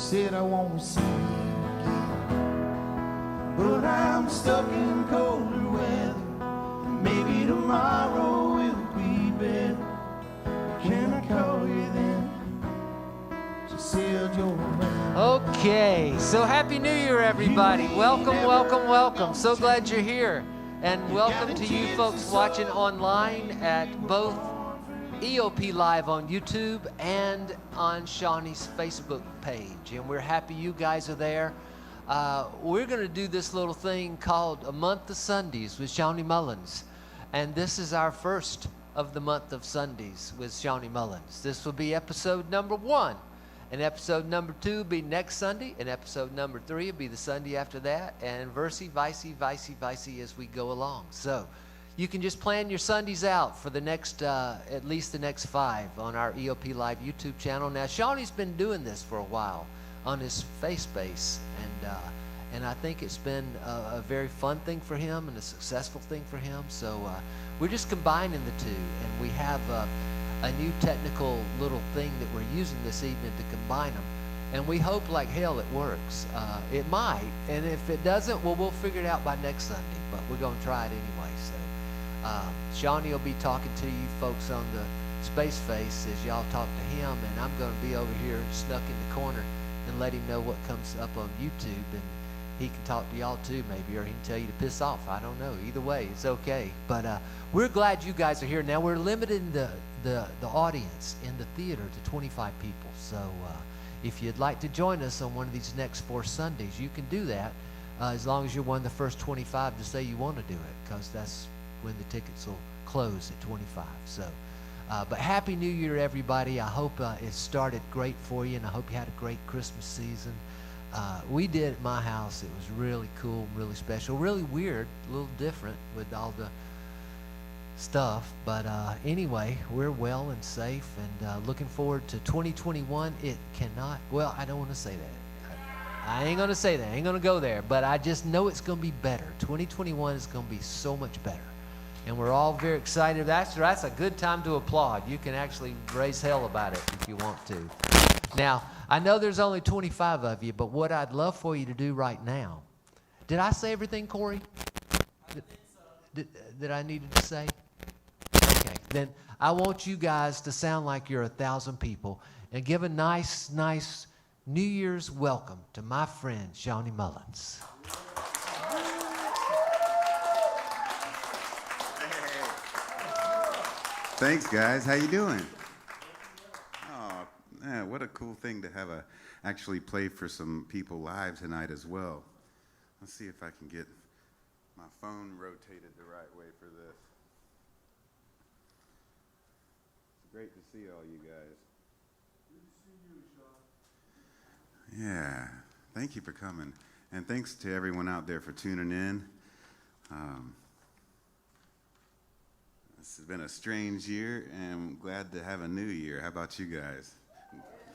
said I won't see you again, but I'm stuck in colder weather. Maybe tomorrow will be better. Can I call you then? She said you're right. Okay, so Happy New Year, everybody. Welcome, welcome, welcome. So glad you're here. And welcome to you folks watching online at both EOP Live on YouTube and on Shawnee's Facebook page. And we're happy you guys are there. We're going to do this little thing called A Month of Sundays with Shawn Mullins. And this is our first of the month of Sundays with Shawn Mullins. This will be episode number 1. And episode number 2 will be next Sunday. And episode number 3 will be the Sunday after that. And vice as we go along. So you can just plan your Sundays out for the next, at least the next 5 on our EOP Live YouTube channel. Now, Shawnee's been doing this for a while on his face base. And I think it's been a very fun thing for him and a successful thing for him. So we're just combining the two. And we have a new technical little thing that we're using this evening to combine them. And we hope like hell it works. It might. And if it doesn't, well, we'll figure it out by next Sunday. But we're going to try it anyway. So Shawnee will be talking to you folks on the space face as y'all talk to him. And I'm going to be over here snuck in the corner and let him know what comes up on YouTube. And he can talk to y'all too, maybe, or he can tell you to piss off. I don't know. Either way, it's okay. But we're glad you guys are here. Now, we're limiting the audience in the theater to 25 people. So if you'd like to join us on one of these next 4 Sundays, you can do that as long as you're one of the first 25 to say you want to do it, because that's when the tickets will close at 25. So, but Happy New Year, everybody. I hope it started great for you, and I hope you had a great Christmas season. We did at my house. It was really cool, really special, really weird, a little different with all the stuff. But anyway, we're well and safe and looking forward to 2021. It cannot, well, I don't want to say that. I ain't going to say that. I ain't going to go there. But I just know it's going to be better. 2021 is going to be so much better. And we're all very excited. That's a good time to applaud. You can actually raise hell about it if you want to. Now, I know there's only 25 of you, but what I'd love for you to do right now. Did I say everything, Corey? That I needed to say? Okay, then I want you guys to sound like you're 1,000 people and give a nice New Year's welcome to my friend, Shawn Mullins. Thanks, guys. How you doing? Oh, man, what a cool thing to have actually play for some people live tonight as well. Let's see if I can get my phone rotated the right way for this. It's great to see all you guys. Good to see you, Shawn. Yeah, thank you for coming. And thanks to everyone out there for tuning in. This has been a strange year, and I'm glad to have a new year. How about you guys?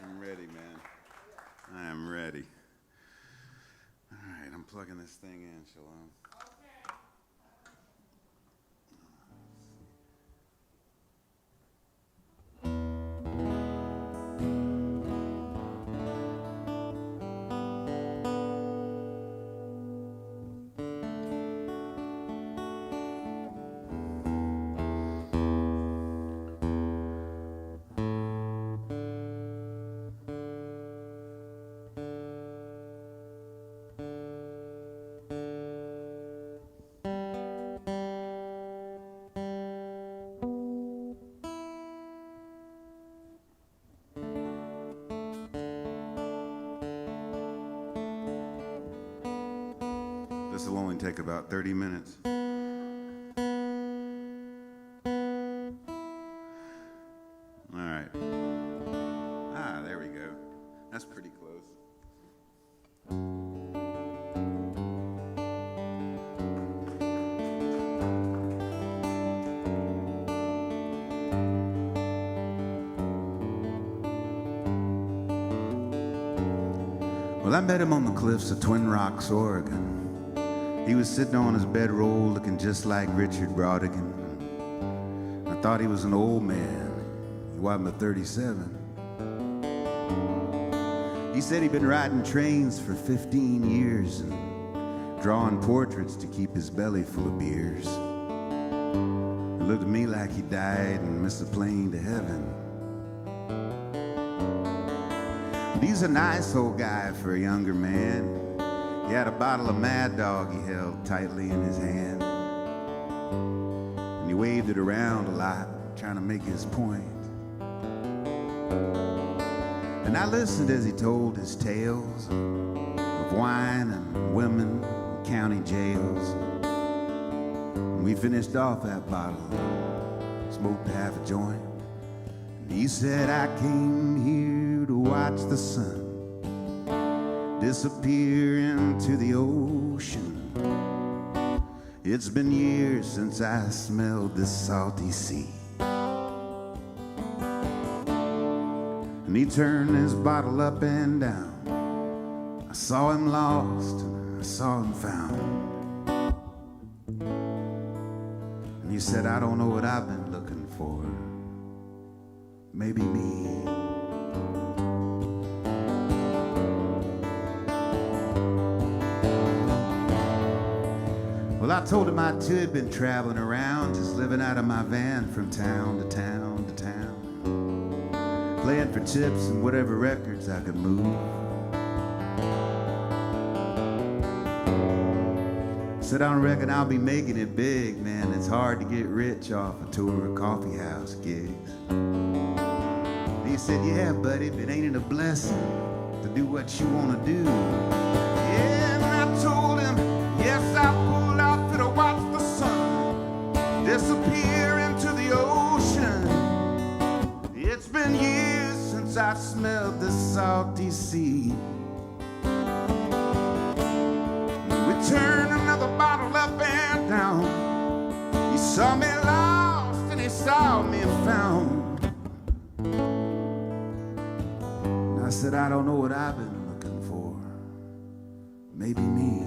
I'm ready, man. I am ready. All right, I'm plugging this thing in, Shalom. This will only take about 30 minutes. All right. There we go. That's pretty close. Well, I met him on the cliffs of Twin Rocks, Oregon. He was sitting on his bedroll looking just like Richard Brodigan. I thought he was an old man. He wasn't but 37. He said he'd been riding trains for 15 years and drawing portraits to keep his belly full of beers. It looked to me like he died and missed a plane to heaven. But he's a nice old guy for a younger man. He had a bottle of Mad Dog he held tightly in his hand. And he waved it around a lot, trying to make his point. And I listened as he told his tales of wine and women and county jails. And we finished off that bottle, smoked half a joint. And he said, I came here to watch the sun disappear into the ocean. It's been years since I smelled this salty sea. And he turned his bottle up and down. I saw him lost and I saw him found. And he said, I don't know what I've been looking for. Maybe me. Well, I told him I too had been traveling around, just living out of my van from town to town to town, playing for tips and whatever records I could move. Said, I don't reckon I'll be making it big, man. It's hard to get rich off a tour of coffee house gigs. And he said, yeah, buddy, if it ain't a blessing to do what you want to do. Yeah, and I told him, yes, I pulled out to watch the sun disappear into the ocean. It's been years since I smelled the salty sea. We turned another bottle up and down. He saw me lost and he saw me found. And I said, I don't know what I've been looking for. Maybe me.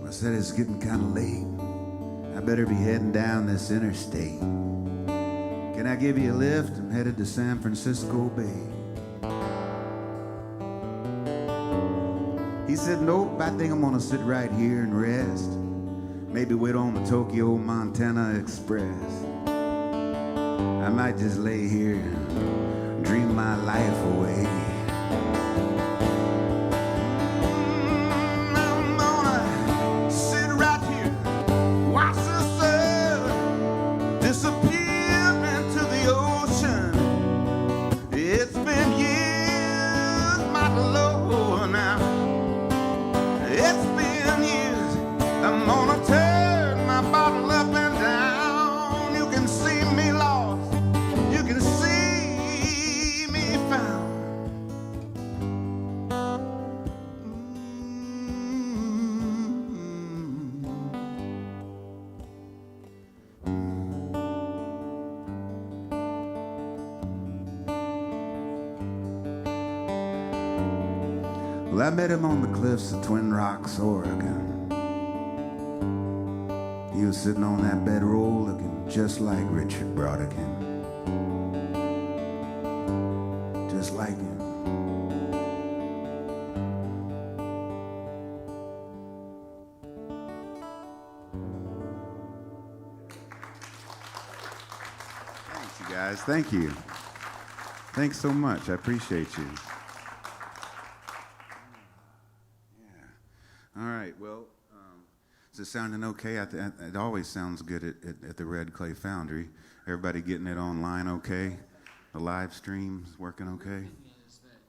I said, it's getting kind of late. I better be heading down this interstate. Can I give you a lift? I'm headed to San Francisco Bay. He said, nope, I think I'm gonna sit right here and rest. Maybe wait on the Tokyo, Montana Express. I might just lay here and dream my life away. Well, I met him on the cliffs of Twin Rocks, Oregon. He was sitting on that bedroll looking just like Richard Brodigan. Just like him. Thanks, you guys. Thank you. Thanks so much. I appreciate you. All right, well, is it sounding okay? It always sounds good at the Red Clay Foundry. Everybody getting it online okay? The live stream's working okay? The thing is that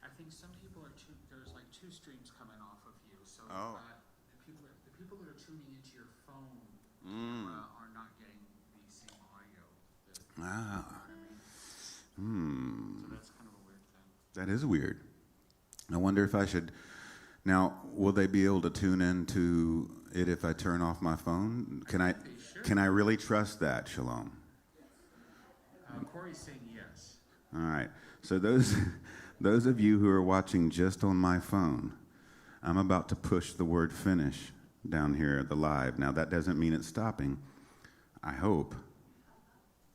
I think some people there's like two streams coming off of you. So the people that are tuning into your phone are not getting the same audio. So that's kind of a weird thing. That is weird. I wonder if I should Now, will they be able to tune into it if I turn off my phone? Can I really trust that, Shalom? Corey's saying yes. All right. So those of you who are watching just on my phone, I'm about to push the word finish down here at the live. Now, that doesn't mean it's stopping. I hope.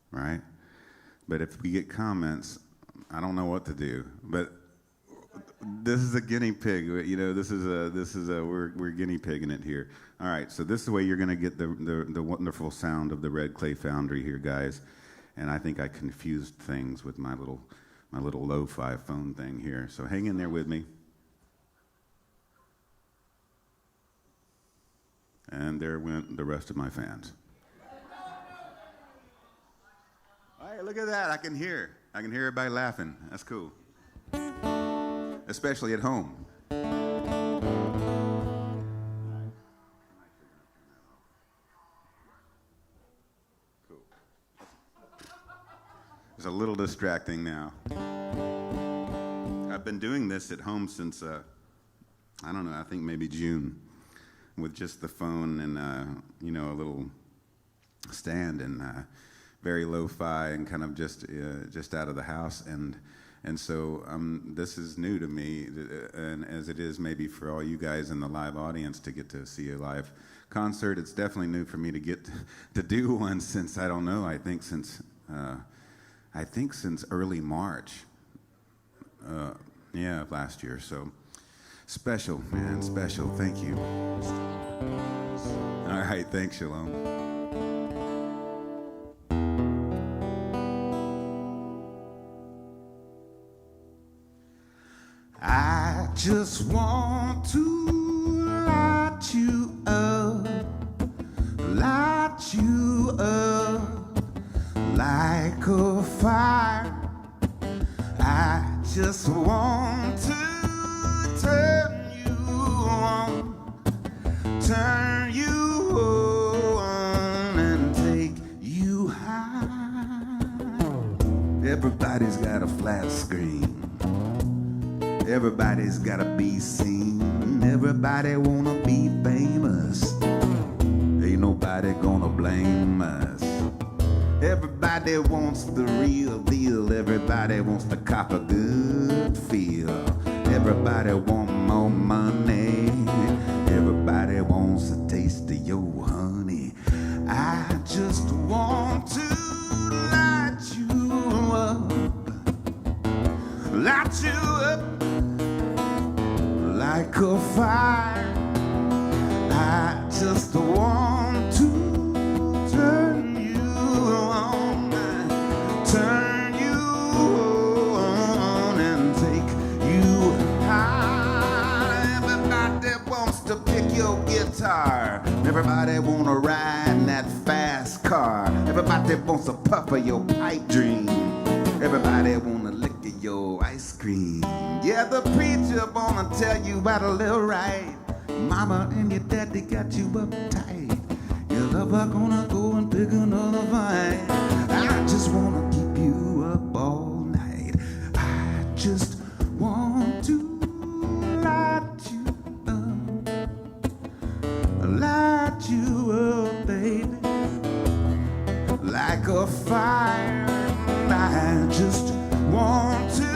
Right? But if we get comments, I don't know what to do. But this is a guinea pig. You know, we're guinea pigging it here. All right. So this is the way you're going to get the wonderful sound of the red clay foundry here, guys. And I think I confused things with my little lo-fi phone thing here. So hang in there with me. And there went the rest of my fans. All right, look at that. I can hear everybody laughing. That's cool. Especially at home. Cool. It's a little distracting now. I've been doing this at home since, I don't know, I think maybe June, with just the phone and, a little stand and very lo-fi and kind of just out of the house. And so this is new to me, and as it is maybe for all you guys in the live audience to get to see a live concert. It's definitely new for me to get to do one since, I don't know, I think since early March. Last year. So special, man, special. Thank you. All right, thanks, Shalom. I just want to light you up like a fire. I just want to turn you on and take you high. Everybody's got a flat screen. Everybody's gotta be seen. Everybody wanna be famous. Ain't nobody gonna blame us. Everybody wants the real deal. Everybody wants to cop a good feel. Everybody want more money. Everybody wants a taste of your honey. I just want to light you up like a fire. I just want to turn you on and take you high. Everybody wants to pick your guitar. Everybody wanna ride in that fast car. Everybody wants a puff of your pipe dream. Everybody wanna lick of your ice cream. Yeah, the preacher wanna tell you about a little right. Mama and your daddy got you uptight. Your lover gonna go and pick another fight. I just wanna keep you up all night. I just want to light you up, baby, like a fire. I just want to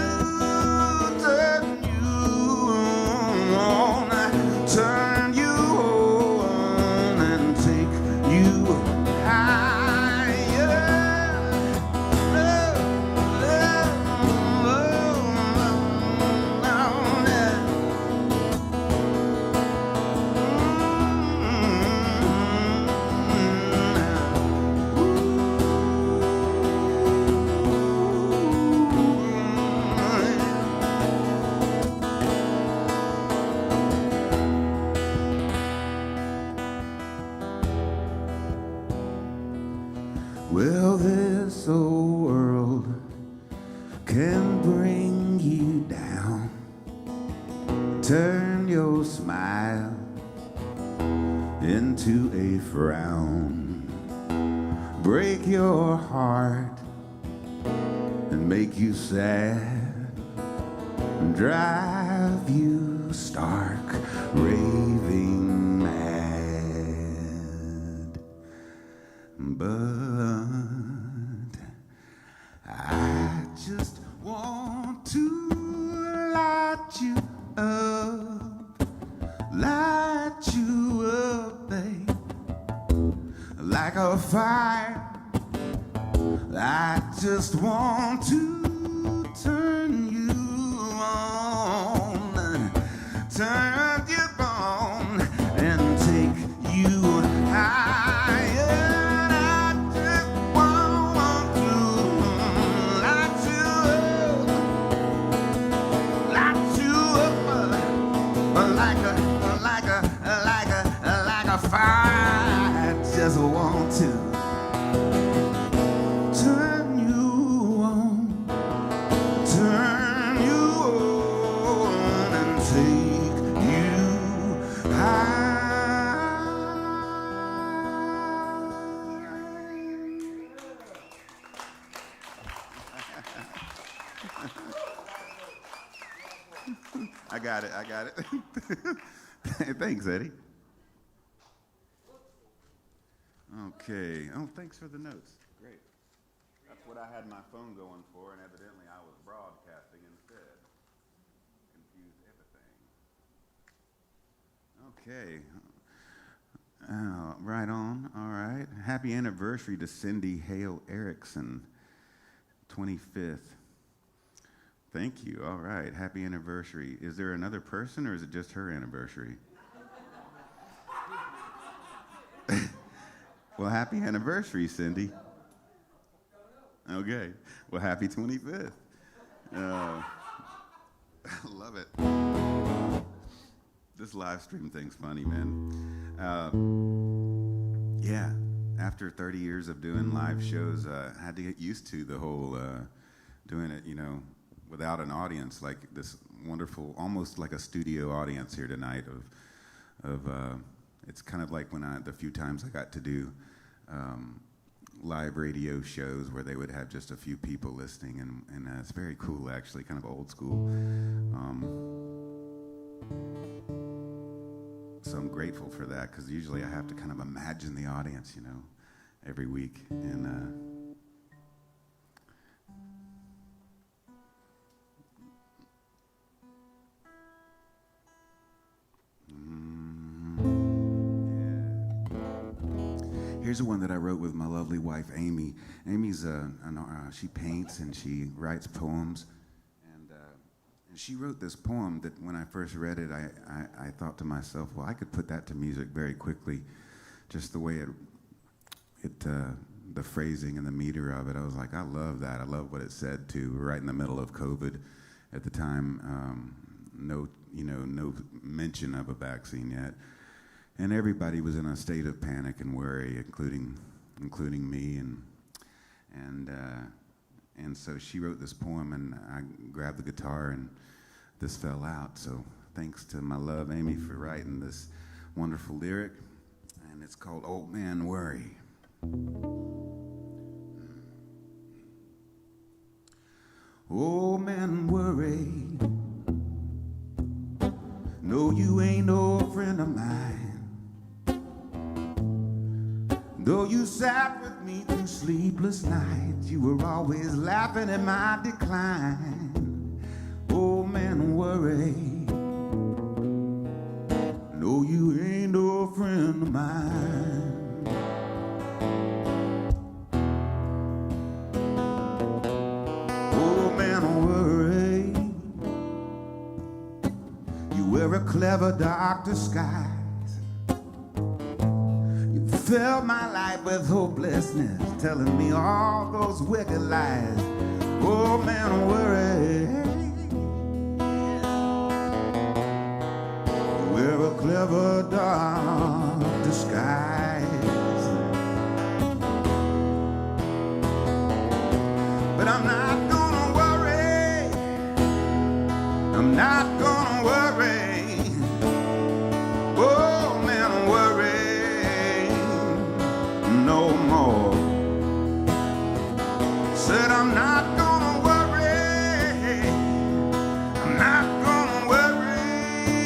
turn you on and take you higher. Well, this old world can bring you down, turn your smile into a frown, break your heart and make you sad, and drive you stark raving mad. But I just want to light you up, babe, like a fire. I just want to turn you on, turn you on, and take you higher. I just want to light you up like a fire. I just want to turn you on and take you high. I got it. Thanks, Eddie. Okay. Oh, thanks for the notes. Great. That's what I had my phone going for, and evidently I was broadcasting instead. Confused everything. Okay. Right on. All right. Happy anniversary to Cindy Hale Erickson, 25th. Thank you. All right. Happy anniversary. Is there another person, or is it just her anniversary? Well, happy anniversary, Cindy. Okay. Well, happy 25th. I love it. This live stream thing's funny, man. Yeah. After 30 years of doing live shows, I had to get used to the whole doing it, without an audience, like this wonderful, almost like a studio audience here tonight of it's kind of like when the few times I got to do live radio shows where they would have just a few people listening, and it's very cool, actually, kind of old school. So I'm grateful for that, because usually I have to kind of imagine the audience, every week. And here's the one that I wrote with my lovely wife, Amy. Amy's she paints and she writes poems, and she wrote this poem that when I first read it, I thought to myself, well, I could put that to music very quickly, just the way the phrasing and the meter of it. I was like, I love that. I love what it said too. We're right in the middle of COVID at the time. No mention of a vaccine yet. And everybody was in a state of panic and worry, including me, and so she wrote this poem, and I grabbed the guitar, and this fell out. So thanks to my love, Amy, for writing this wonderful lyric, and it's called "Old Man Worry." Old man worry, no, you ain't no friend of mine. Though you sat with me through sleepless nights, you were always laughing at my decline. Old man worry, no, you ain't no friend of mine. Old man worry, you wear a clever dark disguise. Filled my life with hopelessness, telling me all those wicked lies. Oh man, worry, you wear a clever dark disguise. But I'm not gonna worry, I'm not gonna worry. Oh man, worry no more. Said I'm not gonna worry, I'm not gonna worry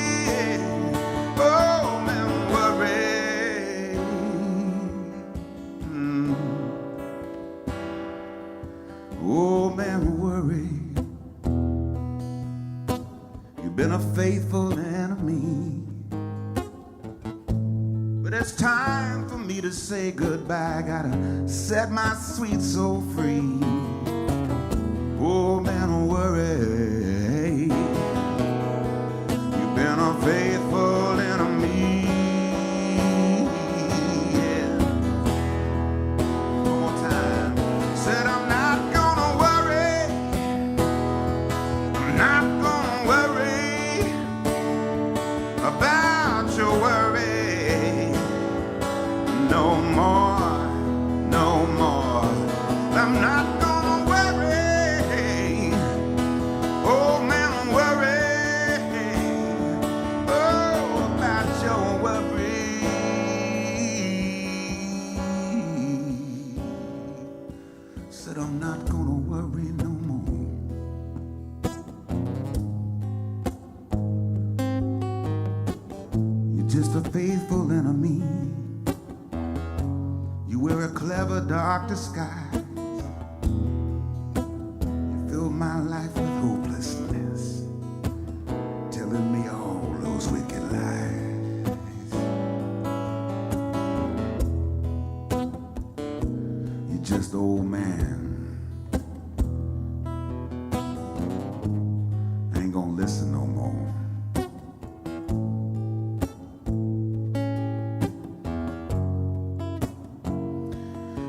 faithful enemy. But it's time for me to say goodbye. Gotta set my sweet soul free. Oh man, worry. You've been a faithful enemy. Yeah. One more time. Said I'm not gonna worry. I'm not gonna worry about your worry. No more, no more. I'm not gonna worry. Oh man, worry. Oh, about your worry. Said I'm not gonna worry no more. You're just a faithful enemy. You wear a clever dark disguise. You fill my life with hopelessness, telling me all those wicked lies. You're just old man. I ain't gonna listen no more.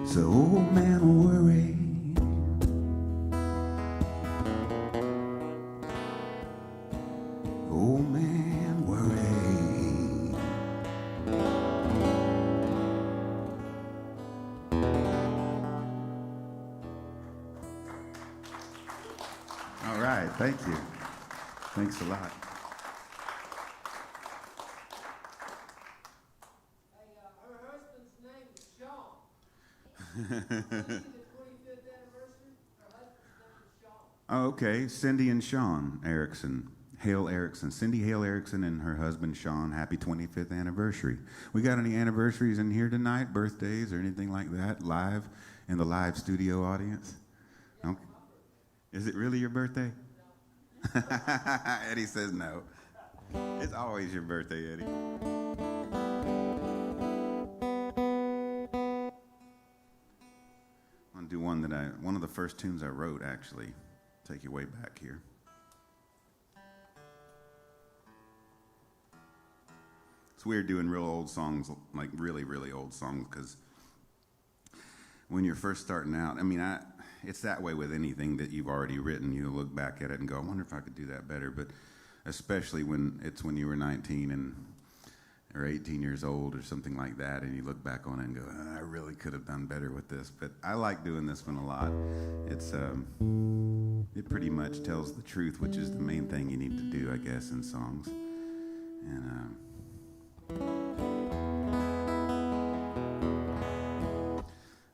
So old man worry. Old man worry. All right, thank you. Thanks a lot. Her husband's name is Shawn. The 25th anniversary, her husband's name is Shawn. Oh, okay. Cindy and Shawn Erickson. Hale Erickson. Cindy Hale Erickson and her husband Shawn. Happy 25th anniversary. We got any anniversaries in here tonight? Birthdays or anything like that? Live in the live studio audience? Okay. Is it really your birthday? Eddie says no. It's always your birthday, Eddie. I'll do one of the first tunes I wrote, actually. Take you way back here. It's weird doing real old songs, like really, really old songs, because when you're first starting out, it's that way with anything that you've already written. You look back at it and go, I wonder if I could do that better. But especially when you were 19 or 18 years old or something like that, and you look back on it and go, I really could have done better with this. But I like doing this one a lot. It pretty much tells the truth, which is the main thing you need to do, I guess, in songs. And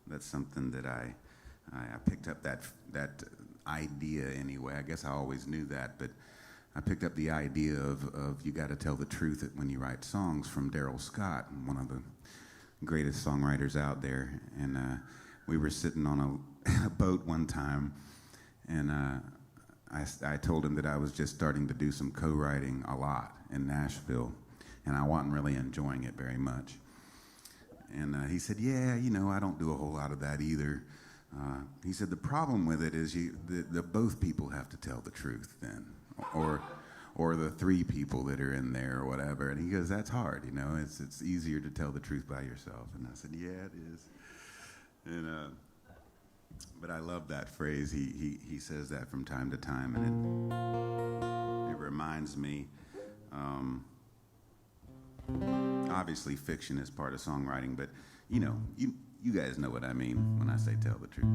that's something that I picked up that idea anyway. I guess I always knew that, but I picked up the idea of you got to tell the truth when you write songs from Daryl Scott, one of the greatest songwriters out there. And we were sitting on a boat one time, and I told him that I was just starting to do some co-writing a lot in Nashville, and I wasn't really enjoying it very much. And he said, yeah, I don't do a whole lot of that either. He said, the problem with it is the both people have to tell the truth then, or the three people that are in there or whatever. And he goes, that's hard, it's easier to tell the truth by yourself. And I said, yeah, it is. And but I love that phrase. He says that from time to time, and it reminds me. Obviously, fiction is part of songwriting, but you guys know what I mean when I say tell the truth.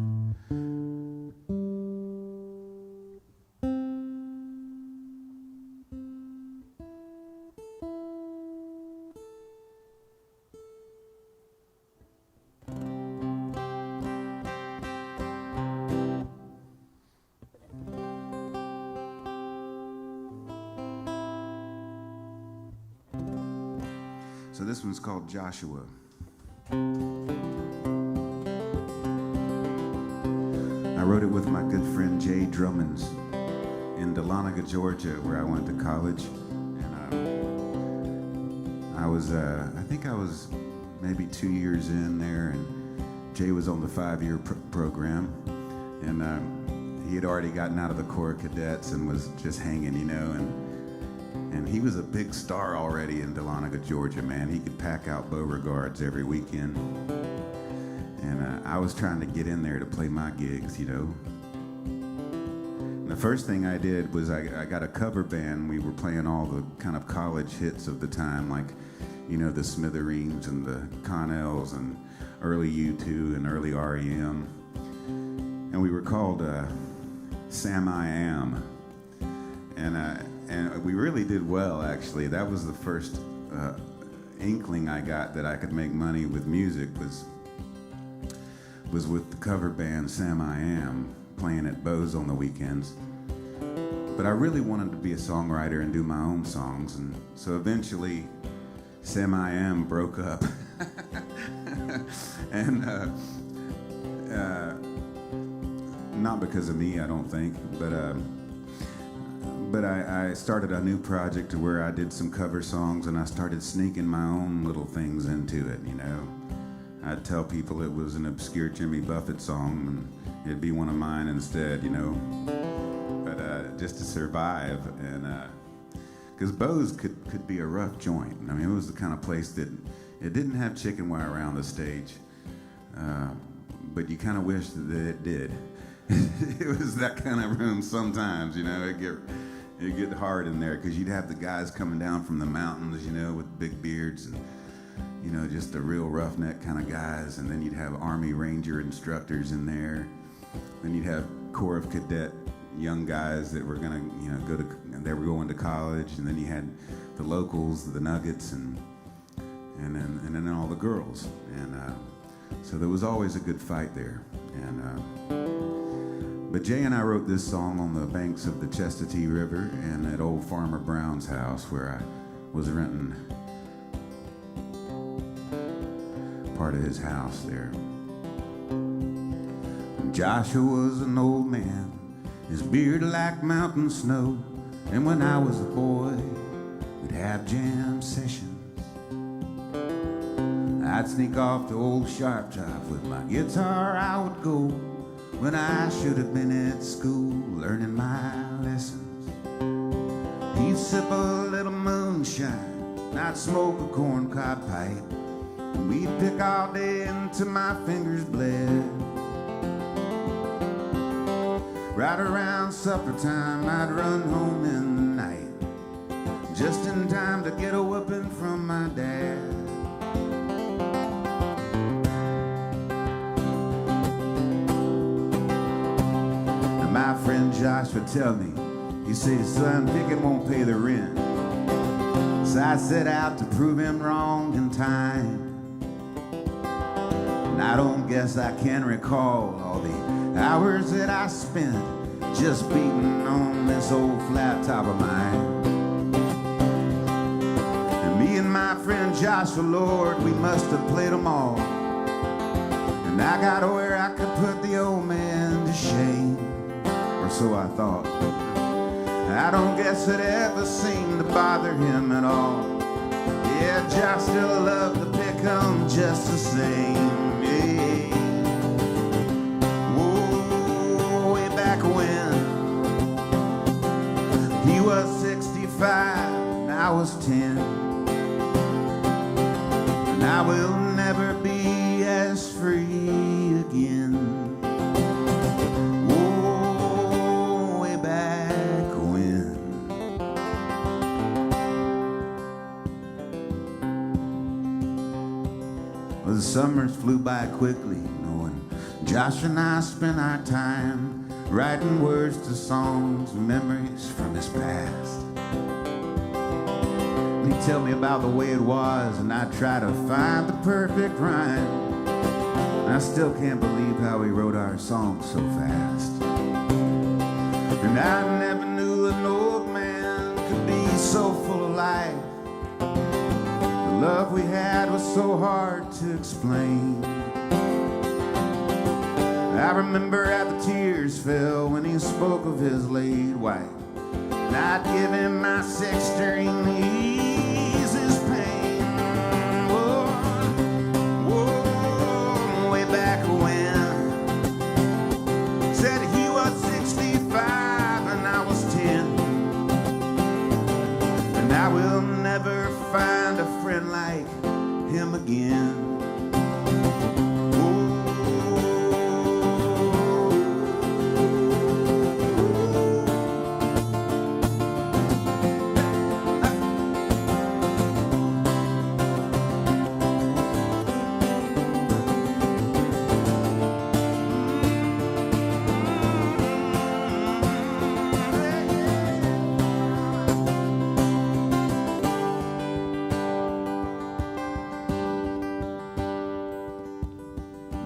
So this one's called Joshua. I wrote it with my good friend Jay Drummons in Dahlonega, Georgia, where I went to college. And I think I was maybe 2 years in there, and Jay was on the 5-year program, and he had already gotten out of the Corps of Cadets and was just hanging, you know, and he was a big star already in Dahlonega, Georgia, man. He could pack out Beauregards every weekend, and I was trying to get in there to play my gigs, you know. The first thing I did was I got a cover band. We were playing all the kind of college hits of the time, like, you know, the Smithereens and the Connells and early U2 and early REM. And we were called Sam I Am. And we really did well, actually. That was the first inkling I got that I could make money with music was with the cover band Sam I Am, playing at Bo's on the weekends. But I really wanted to be a songwriter and do my own songs, and so eventually Sam I Am broke up. And not because of me, I don't think, but I started a new project where I did some cover songs, and I started sneaking my own little things into it, you know. I'd tell people it was an obscure Jimmy Buffett song, and it'd be one of mine instead, you know. But just to survive, and because Bo's could be a rough joint. I mean, it was the kind of place that it didn't have chicken wire around the stage, but you kind of wish that it did. It was that kind of room sometimes, you know. It'd get hard in there because you'd have the guys coming down from the mountains, you know, with big beards and, you know, just the real roughneck kind of guys. And then you'd have Army Ranger instructors in there. Then you'd have Corps of Cadet young guys that were gonna, you know, they were going to college. And then you had the locals, the Nuggets, and then all the girls. And so there was always a good fight there. But Jay and I wrote this song on the banks of the Chestatee River and at old Farmer Brown's house where I was renting part of his house there. Joshua was an old man, his beard like mountain snow, and when I was a boy, we'd have jam sessions. I'd sneak off to old Sharp Top with my guitar, I would go when I should have been at school learning my lessons. He'd sip a little moonshine, and I'd smoke a corncob pipe, and we'd pick all day until my fingers bled. Right around supper time, I'd run home in the night, just in time to get a whooping from my dad. My friend Josh would tell me, he said, son, picking won't pay the rent. So I set out to prove him wrong in time. And I don't guess I can recall all the hours that I spent just beating on this old flat top of mine. And me and my friend Joshua, Lord, we must have played them all. And I got where I could put the old man to shame. So I thought. I don't guess it ever seemed to bother him at all. Yeah, Josh still loved to pick him just the same. Yeah. Whoa, way back when he was 65 and I was 10, and I will never be as free again. The summers flew by quickly, knowing Josh and I spent our time writing words to songs, memories from his past. And he'd tell me about the way it was, and I'd try to find the perfect rhyme. And I still can't believe how we wrote our songs so fast. And I never knew an old man could be so full of life. The love we had was so hard to explain. I remember how the tears fell when he spoke of his late wife, and I'd give him my 6-string to ease his pain. never find a friend like him again.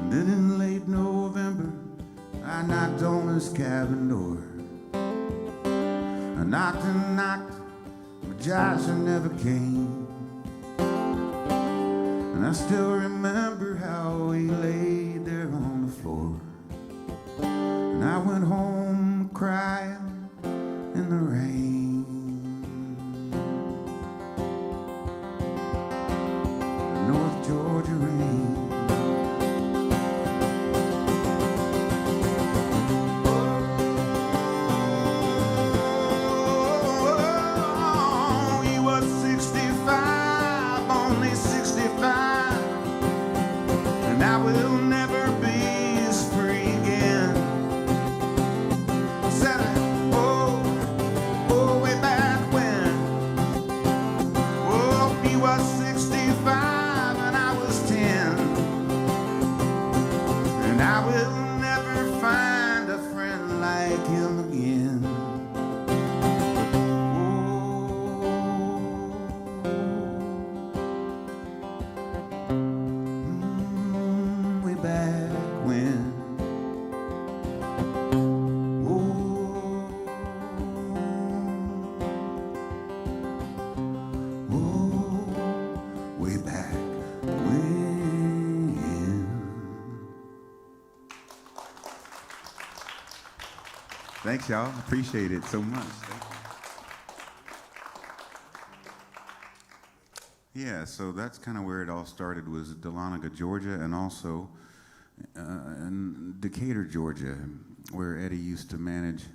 Then in late November, I knocked on his cabin door. I knocked and knocked, but Josh never came. And I still remember how he laid there on the floor. And I went home crying in the rain. The North Georgia rain. Thanks, y'all. Appreciate it so much. Yeah, so that's kind of where it all started, was Dahlonega, Georgia, and also in Decatur, Georgia, where Eddie used to manage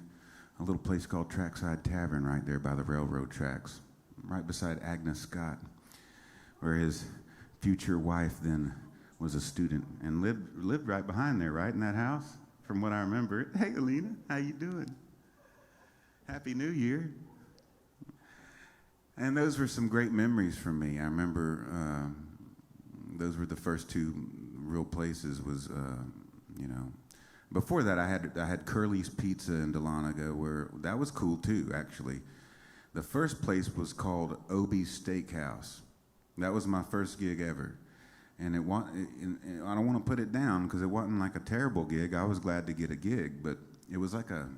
a little place called Trackside Tavern right there by the railroad tracks, right beside Agnes Scott, where his future wife then was a student and lived right behind there, right in that house. From what I remember. Hey, Alina, how you doing? Happy New Year. And those were some great memories for me. I remember those were the first two real places was, before that I had Curly's Pizza in Dahlonega, where that was cool too, actually. The first place was called Obie's Steakhouse. That was my first gig ever. And I don't want to put it down because it wasn't like a terrible gig. I was glad to get a gig, but it was like a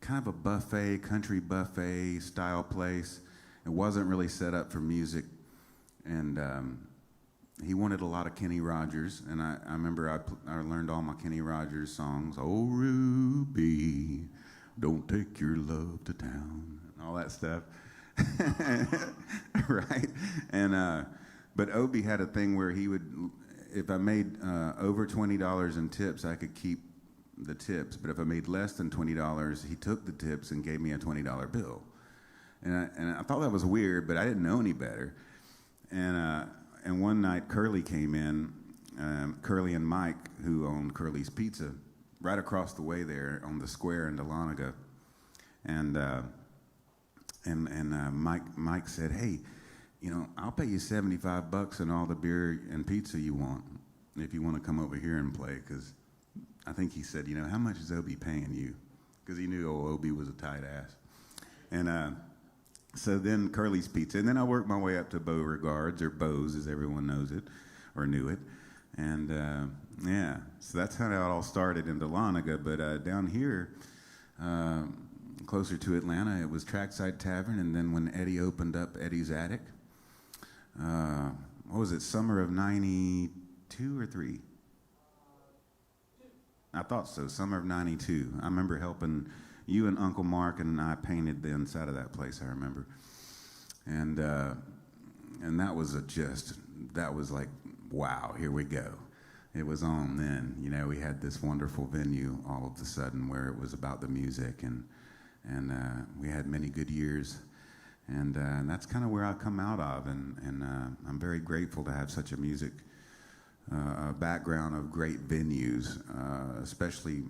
kind of a buffet, country buffet style place. It wasn't really set up for music. And he wanted a lot of Kenny Rogers. And I remember I learned all my Kenny Rogers songs. Oh, Ruby, don't take your love to town. And all that stuff. Right? And but Obie had a thing where he would, if I made over $20 in tips, I could keep the tips. But if I made less than $20, he took the tips and gave me a $20 bill. And I thought that was weird, but I didn't know any better. And one night Curly came in, Curly and Mike, who owned Curly's Pizza, right across the way there on the square in Dahlonega. And Mike said, hey, I'll pay you $75 and all the beer and pizza you want if you want to come over here and play. Because I think he said, how much is Obie paying you? Because he knew Obie was a tight ass. And so then Curly's Pizza. And then I worked my way up to Beauregards, or Beau's as everyone knows it, or knew it. And yeah, so that's how it all started in Dahlonega. But down here, closer to Atlanta, it was Trackside Tavern. And then when Eddie opened up Eddie's Attic, what was it, summer of 92 or 3? I thought so, summer of 92. I remember helping you and Uncle Mark, and I painted the inside of that place, I remember. And that was that was like, wow, here we go. It was on then. We had this wonderful venue all of a sudden where it was about the music, and we had many good years. And that's kind of where I come out of, and I'm very grateful to have such a music background of great venues, especially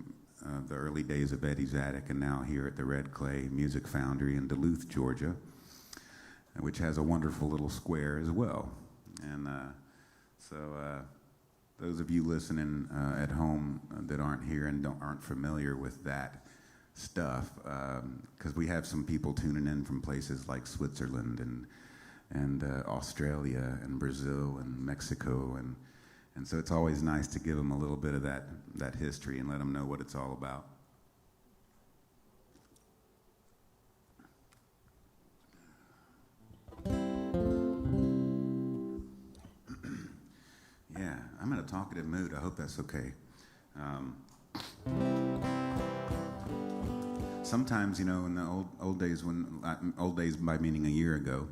the early days of Eddie's Attic, and now here at the Red Clay Music Foundry in Duluth, Georgia, which has a wonderful little square as well. And so those of you listening at home that aren't here and aren't familiar with that stuff, because we have some people tuning in from places like Switzerland and Australia and Brazil and Mexico, and so it's always nice to give them a little bit of that history and let them know what it's all about. Yeah, I'm in a talkative mood. I hope that's okay. Sometimes, you know, in the old days, old days by meaning a year ago,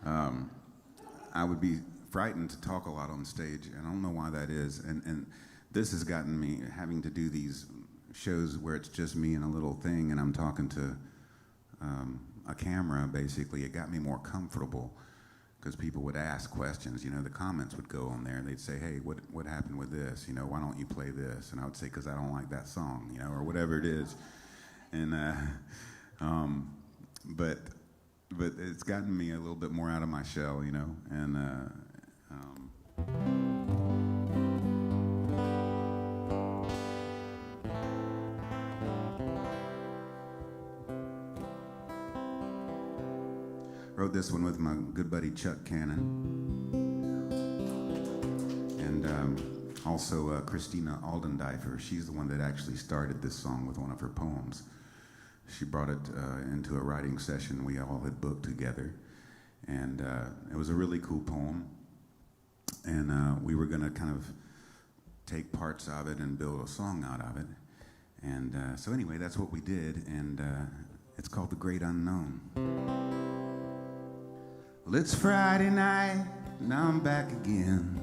I would be frightened to talk a lot on stage, and I don't know why that is. And this has gotten me having to do these shows where it's just me and a little thing, and I'm talking to a camera, basically. It got me more comfortable because people would ask questions. You know, the comments would go on there, and they'd say, hey, what happened with this? You know, why don't you play this? And I would say, because I don't like that song, you know, or whatever it is. And but it's gotten me a little bit more out of my shell, you know, and wrote this one with my good buddy Chuck Cannon, and also Christina Aldendifer. She's the one that actually started this song with one of her poems. She brought it into a writing session we all had booked together, and it was a really cool poem, and we were going to kind of take parts of it and build a song out of it, and so anyway, that's what we did, and it's called The Great Unknown. Well, it's Friday night, now I'm back again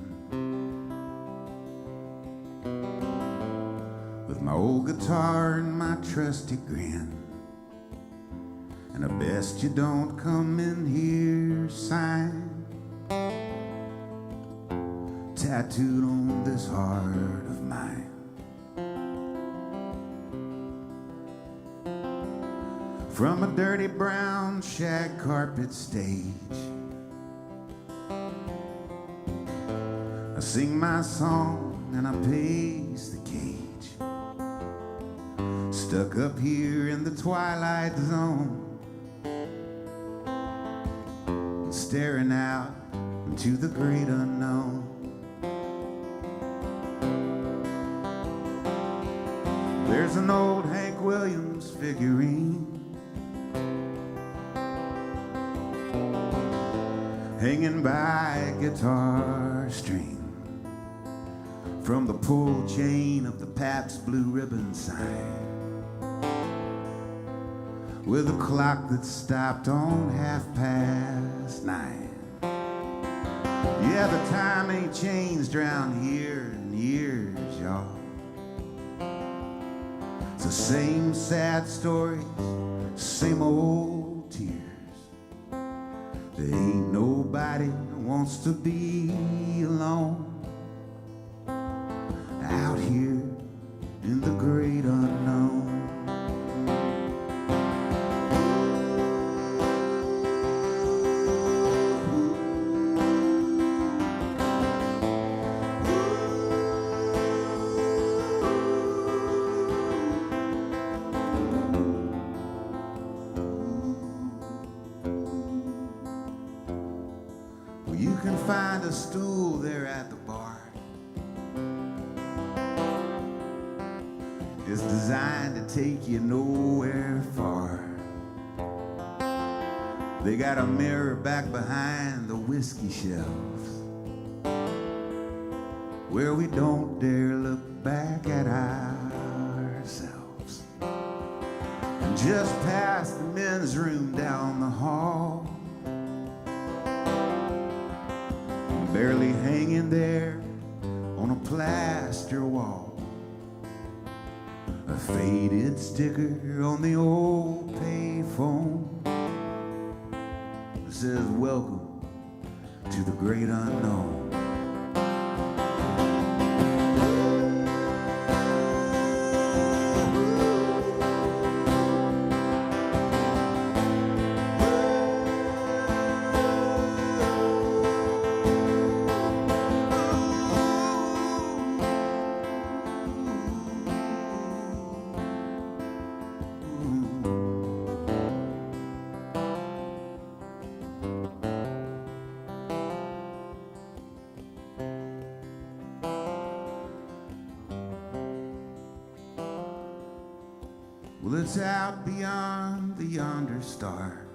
with my old guitar and my trusty grin, and I best you don't come in here sign tattooed on this heart of mine. From a dirty brown shag carpet stage, I sing my song and I pace the cage, stuck up here in the twilight zone, staring out into the great unknown. There's an old Hank Williams figurine hanging by a guitar string from the pull chain of the Pabst Blue Ribbon sign, with a clock that stopped on 9:30. Yeah, the time ain't changed around here in years, y'all. It's the same sad stories, same old tears. There ain't nobody who wants to be alone out here in the great unknown. Well, you can find a stool there at the bar. It's designed to take you nowhere far. They got a mirror back behind the whiskey shelves, where we don't dare look back at ourselves. And just past the men's room down the hall, barely hanging there on a plaster wall, a faded sticker on the old payphone, says, welcome to the great unknown. Well, it's out beyond the yonder star.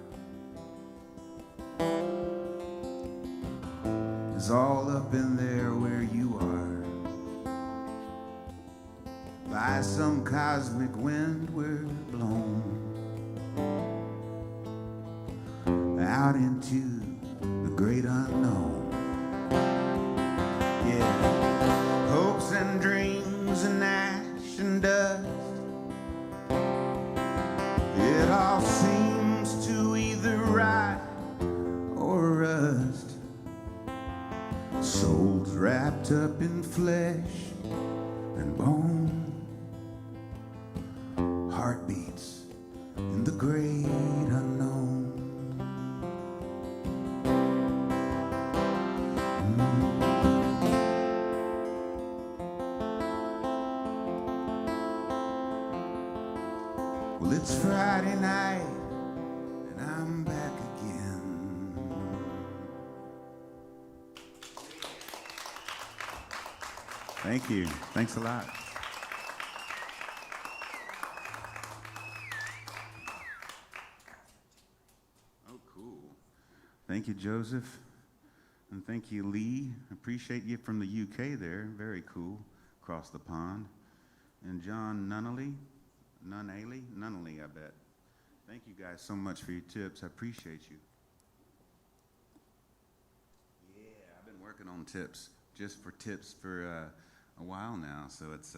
It's all up in there where you are. By some cosmic wind we're blown out into the great unknown. Yeah, hopes and dreams and ash and dust. It all seems to either rot or rust. Souls wrapped up in flesh and bone. Heartbeats in the great unknown. Well, it's Friday night, and I'm back again. Thank you. Thanks a lot. Oh, cool. Thank you, Joseph. And thank you, Lee. Appreciate you from the UK there. Very cool. Across the pond. And John Nunnally, I bet. Thank you guys so much for your tips. I appreciate you. Yeah, I've been working on tips, just for tips for a while now. So it's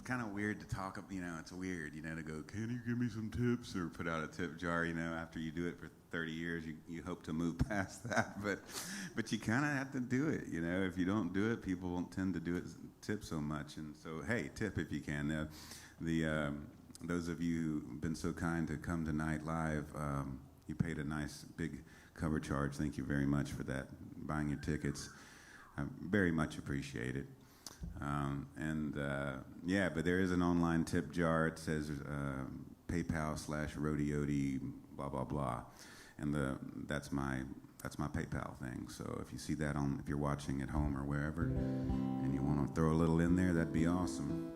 kind of weird to talk, it's weird, to go, can you give me some tips, or put out a tip jar, after you do it for 30 years, you hope to move past that, but you kind of have to do it, if you don't do it, people won't tend to do it, tip so much, and so, hey, tip if you can. Those of you who've been so kind to come tonight live, you paid a nice big cover charge. Thank you very much for that, buying your tickets. I very much appreciate it. But there is an online tip jar. It says PayPal/Rodiodi, blah blah blah, and that's my PayPal thing. So if you see that if you're watching at home or wherever, and you want to throw a little in there, that'd be awesome.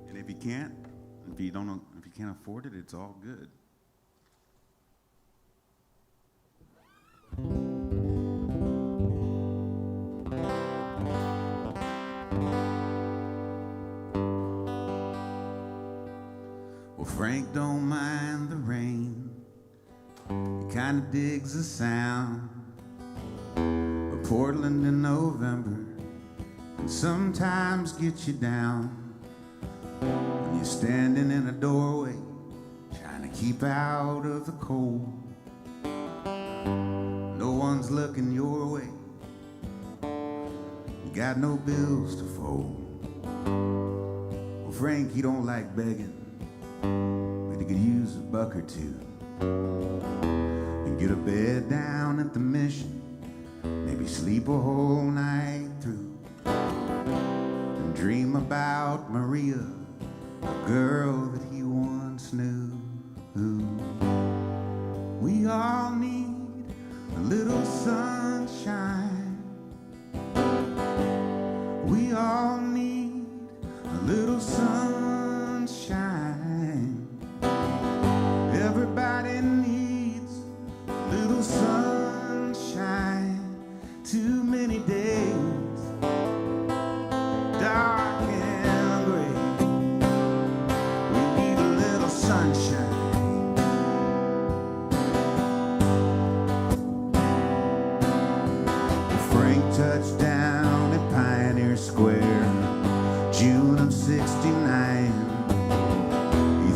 And if you can't afford it, it's all good. Well, Frank don't mind the rain. He kind of digs the sound of Portland in November, and sometimes gets you down when you're standing in a doorway trying to keep out of the cold. No one's looking your way. You got no bills to fold. Well, Frank, he don't like begging, but he could use a buck or two. And get a bed down at the mission, maybe sleep a whole night through, and dream about Maria, a girl that he once knew. We all need a little sunshine. We all need a little sunshine. Everybody needs a little sunshine. Too many days, dark and gray. We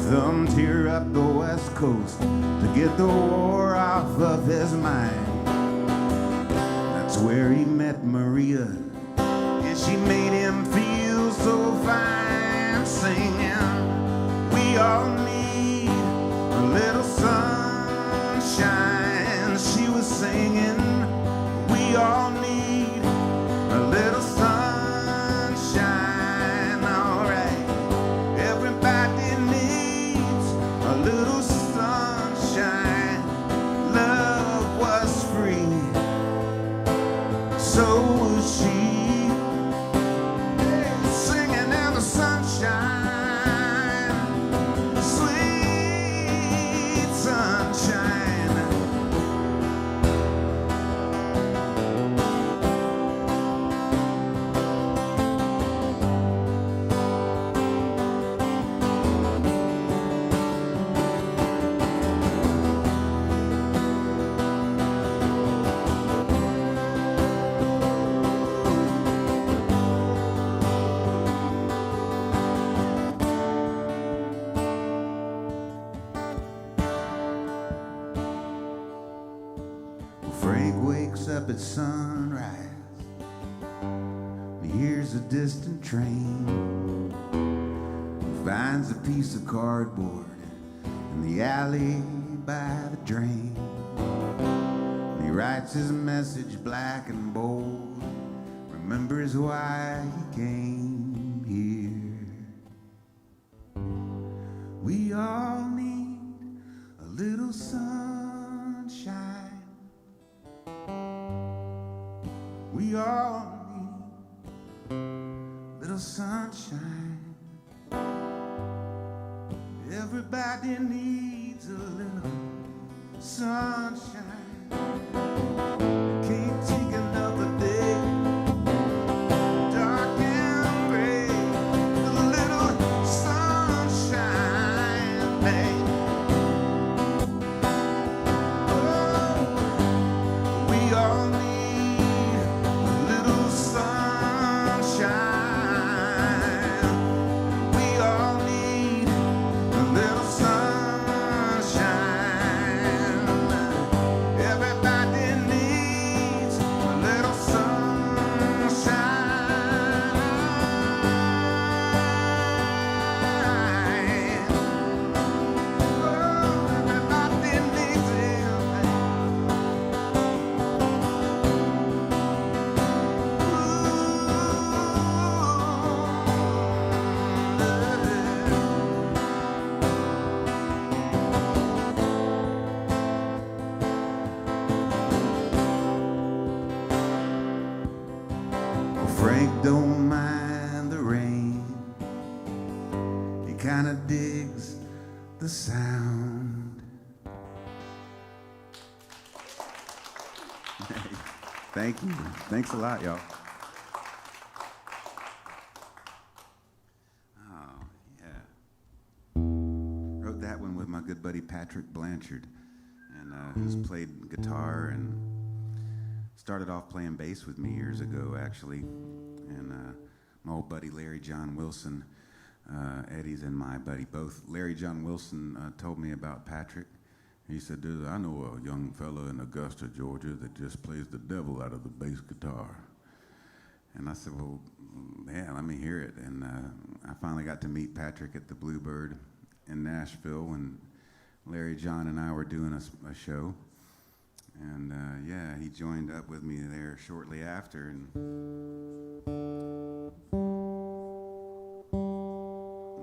thumbed here up the West Coast to get the war off of his mind. That's where he met Maria, and she made him feel so fine, singing, we all need a little sunshine. She was singing, we all need a little sunshine. All right, everybody needs a little sunshine. Love was free, so was she. Singing in the sunshine, sweet sunshine. Frank wakes up at sunrise. He hears a distant train. He finds a piece of cardboard in the alley by the drain. He writes his message black and bold, remembers why he came here. We all need a little sunshine. We all need little sunshine. Everybody needs a little sunshine. Can't take another day, dark and gray. A little sunshine, babe. Oh, we all need Frank don't mind the rain. He kinda digs the sound. Thank you. Thanks a lot, y'all. Oh, yeah. Wrote that one with my good buddy Patrick Blanchard, and who's played guitar and started off playing bass with me years ago, actually. And my old buddy Larry John Wilson, Eddie's and my buddy both. Larry John Wilson told me about Patrick. He said, I know a young fella in Augusta, Georgia that just plays the devil out of the bass guitar. And I said, well, yeah, let me hear it. And I finally got to meet Patrick at the Bluebird in Nashville when Larry John and I were doing a show. And yeah, he joined up with me there shortly after, and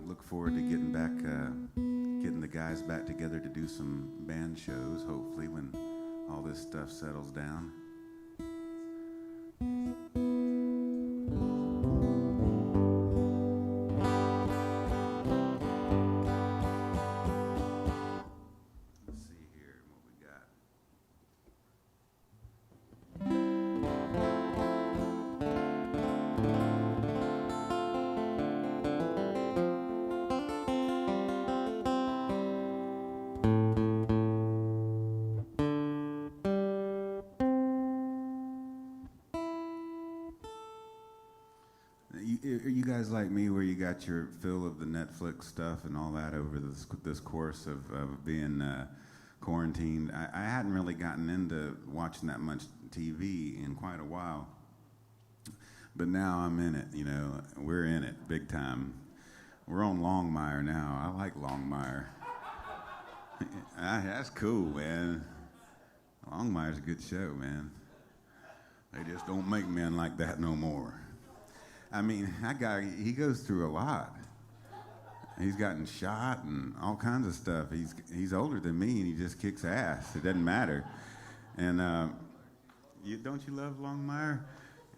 look forward to getting the guys back together to do some band shows, hopefully when all this stuff settles down. guys like me where you got your fill of the Netflix stuff and all that over this course of being quarantined? I hadn't really gotten into watching that much TV in quite a while. But now I'm in it, you know. We're in it big time. We're on Longmire now. I like Longmire. That's cool, man. Longmire's a good show, man. They just don't make men like that no more. I mean, that guy, he goes through a lot. He's gotten shot and all kinds of stuff. He's older than me, and he just kicks ass. It doesn't matter. And don't you love Longmire?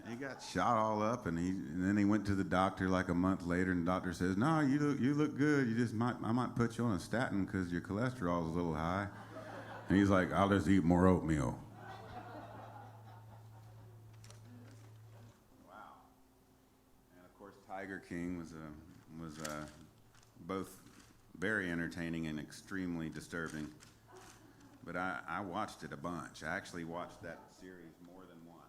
He got shot all up, and then he went to the doctor like a month later, and the doctor says, "No, you look good. I might put you on a statin because your cholesterol's a little high." And he's like, "I'll just eat more oatmeal." Wow. And of course, Tiger King was both very entertaining and extremely disturbing. But I watched it a bunch. I actually watched that series more than once.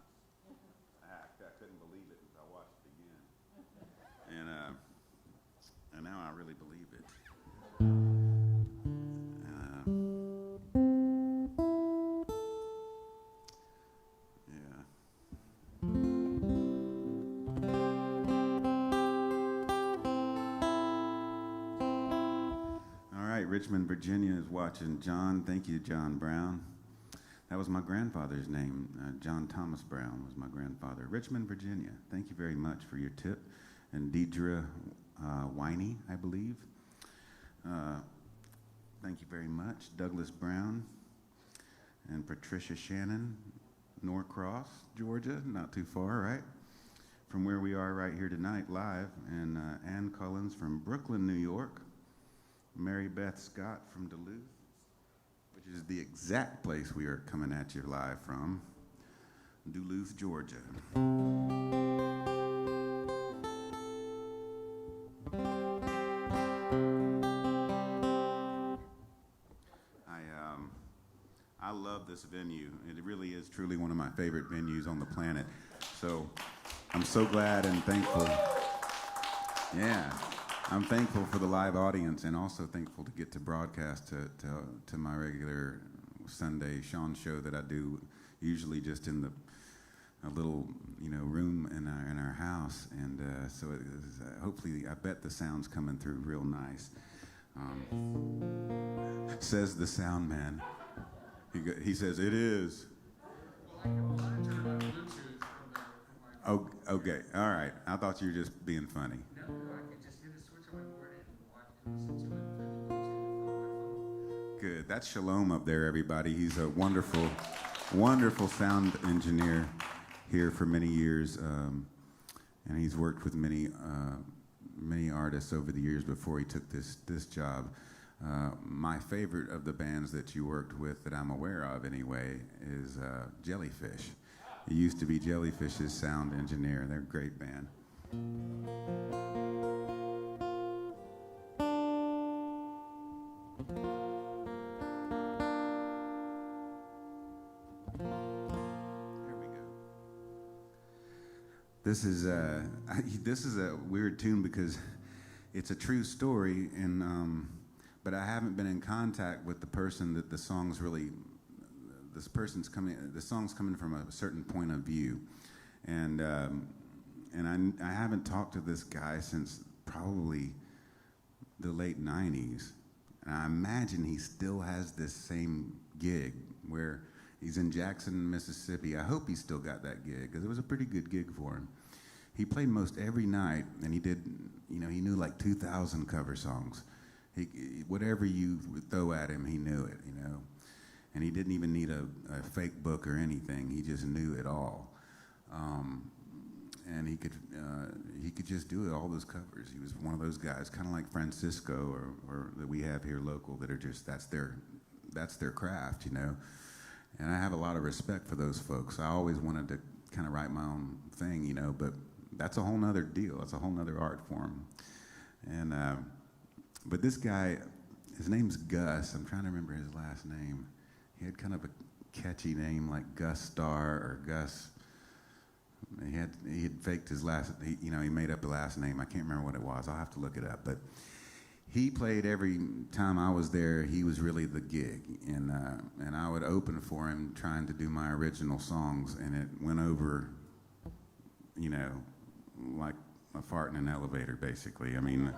I couldn't believe it until I watched it again. And now I really believe it. All right, Richmond, Virginia is watching. John, thank you, John Brown. That was my grandfather's name. John Thomas Brown was my grandfather. Richmond, Virginia. Thank you very much for your tip. And Deidre Winey, I believe. Thank you very much. Douglas Brown and Patricia Shannon, Norcross, Georgia. Not too far, right? From where we are right here tonight, live. And Ann Collins from Brooklyn, New York. Mary Beth Scott from Duluth, which is the exact place we are coming at you live from, Duluth, Georgia. I love this venue. It really is truly one of my favorite venues on the planet. So I'm so glad and thankful. Yeah. I'm thankful for the live audience and also thankful to get to broadcast to my regular Sunday Shawn show that I do usually just in a little room in our house, and so it is, hopefully I bet the sound's coming through real nice. Says the sound man. He says it is. Oh, okay, all right. I thought you were just being funny. Good. That's Shalom up there, everybody. He's a wonderful, wonderful sound engineer here for many years, and he's worked with many artists over the years before he took this job. My favorite of the bands that you worked with, that I'm aware of anyway, is Jellyfish. He used to be Jellyfish's sound engineer. They're a great band. This is a weird tune because it's a true story, and but I haven't been in contact with the person that the song's really. The song's coming from a certain point of view, and I haven't talked to this guy since probably the late '90s, and I imagine he still has this same gig where he's in Jackson, Mississippi. I hope he's still got that gig because it was a pretty good gig for him. He played most every night, and he did, he knew like 2,000 cover songs. Whatever you would throw at him, he knew it, And he didn't even need a fake book or anything. He just knew it all. And he could just do all those covers. He was one of those guys, kind of like Francisco or that we have here local, that are just, that's their craft, And I have a lot of respect for those folks. I always wanted to kind of write my own thing, but that's a whole nother deal. That's a whole nother art form. And but this guy, his name's Gus. I'm trying to remember his last name. He had kind of a catchy name like Gus Starr or Gus. He had faked his last, he made up the last name. I can't remember what it was. I'll have to look it up. But he played every time I was there. He was really the gig, and I would open for him trying to do my original songs, and it went over, like a fart in an elevator, basically. I mean,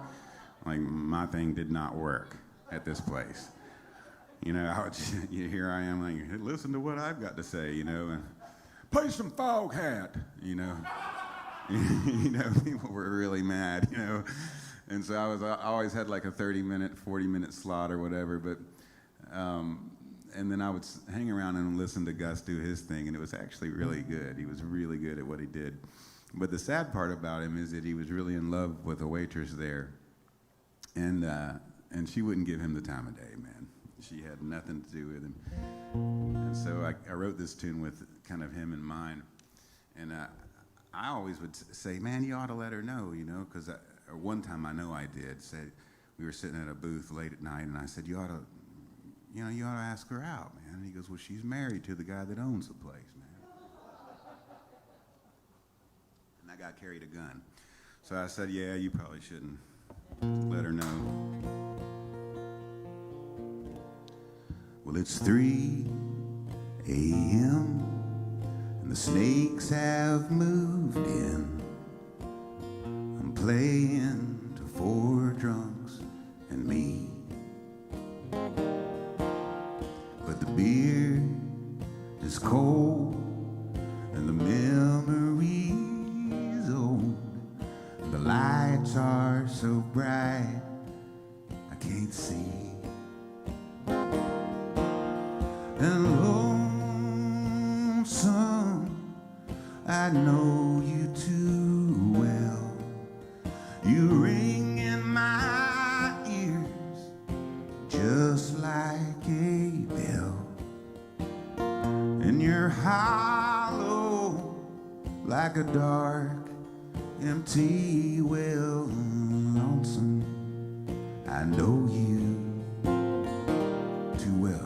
like my thing did not work at this place. I would here I am, like, listen to what I've got to say, and play some Fog Hat, people were really mad, and so I always had like a 30-minute, 40-minute slot or whatever, but, and then I would hang around and listen to Gus do his thing, and it was actually really good. He was really good at what he did. But the sad part about him is that he was really in love with a waitress there, and she wouldn't give him the time of day, man. She had nothing to do with him. And so I wrote this tune with kind of him in mind. And I always would say, man, you ought to let her know, because one time I know I did. Said we were sitting at a booth late at night, and I said, you ought to ask her out, man. And he goes, well, she's married to the guy that owns the place, man. And that guy carried a gun. So I said, yeah, you probably shouldn't let her know. Well, it's 3 a.m. and the snakes have moved in. I'm playing to 4 drunks and me. But the beer is cold and the memory's old. The lights are so bright I can't see. And lonesome, I know you too well. You ring in my ears just like a bell. And you're hollow like a dark, empty well. Lonesome, I know you too well.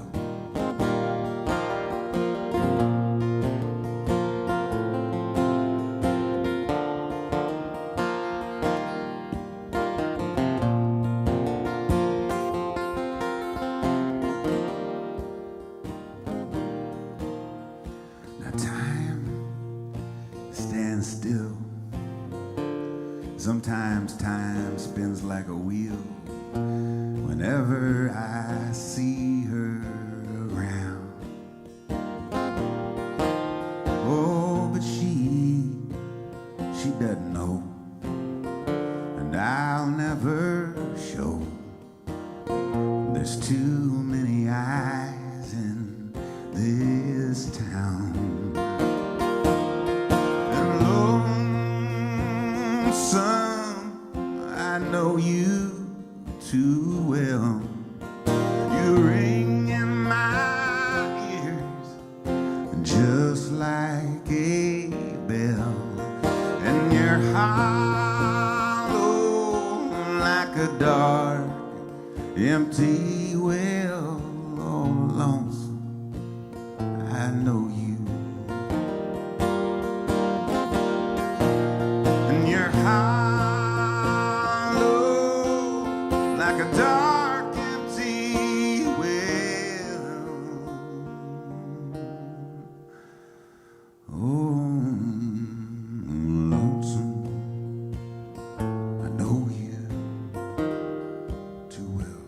Sometimes time spins like a wheel whenever I see her around. Oh, but she doesn't know, and I'll never show. There's too many eyes in this town. I know you too well. You ring in my ears just like a bell, and you're hollow like a dark, empty well. Oh, lonesome, I know you. And you're like a dark, empty well. Oh, lonesome, I know you too well.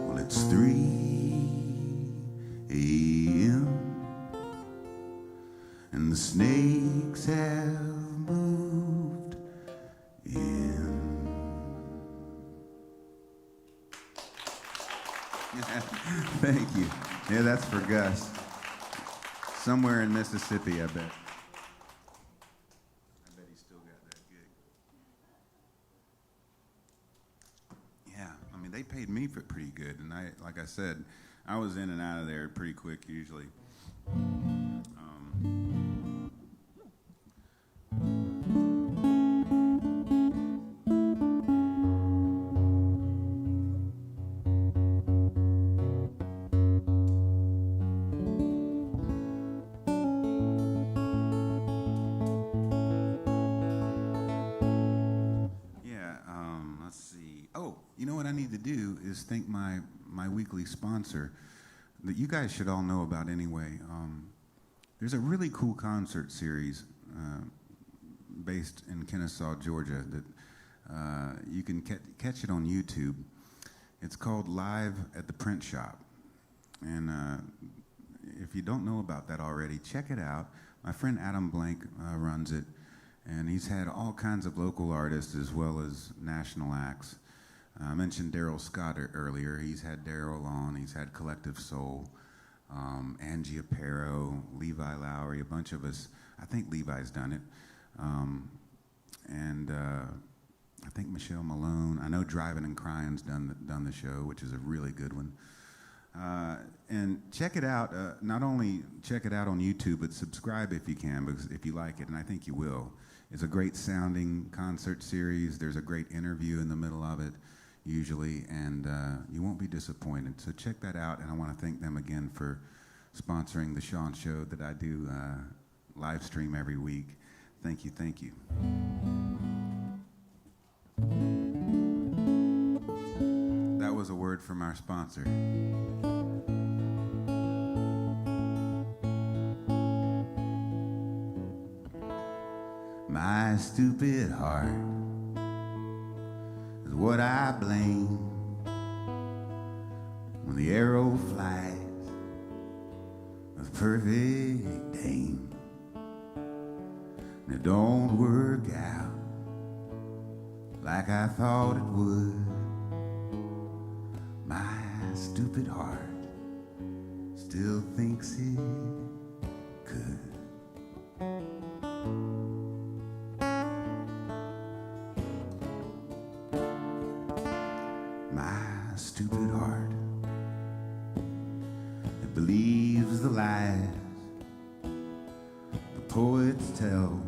Well, it's 3 a.m. and the snakes have moved in. Thank you. Yeah, that's for Gus. Somewhere in Mississippi, I bet. I bet he's still got that gig. Yeah, I mean, they paid me for pretty good, and like I said, I was in and out of there pretty quick usually. you know what I need to do is thank my weekly sponsor that you guys should all know about anyway. There's a really cool concert series based in Kennesaw, Georgia that you can catch it on YouTube. It's called Live at the Print Shop. And if you don't know about that already, check it out. My friend Adam Blank runs it, and he's had all kinds of local artists as well as national acts. I mentioned Daryl Scott earlier. He's had Daryl on. He's had Collective Soul, Angie Aparo, Levi Lowry, a bunch of us. I think Levi's done it. And I think Michelle Malone. I know Driving and Crying's done the show, which is a really good one. And check it out. Not only check it out on YouTube, but subscribe if you can, because if you like it, and I think you will. It's a great sounding concert series. There's a great interview in the middle of it, usually, and you won't be disappointed. So check that out, and I want to thank them again for sponsoring the Shawn Show that I do live stream every week. Thank you, thank you. That was a word from our sponsor. My stupid heart is what I blame when the arrow flies with perfect aim and it don't work out like I thought it would. My stupid heart still thinks it could. My stupid heart, it believes the lies the poets tell.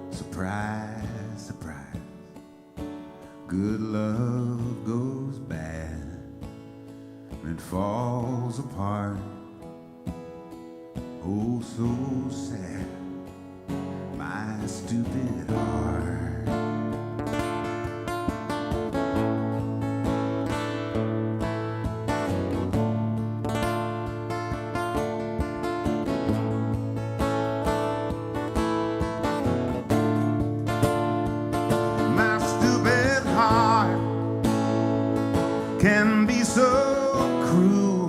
Surprise, surprise, good love goes bad and it falls apart. Oh, so sad, my stupid heart. Can be so cruel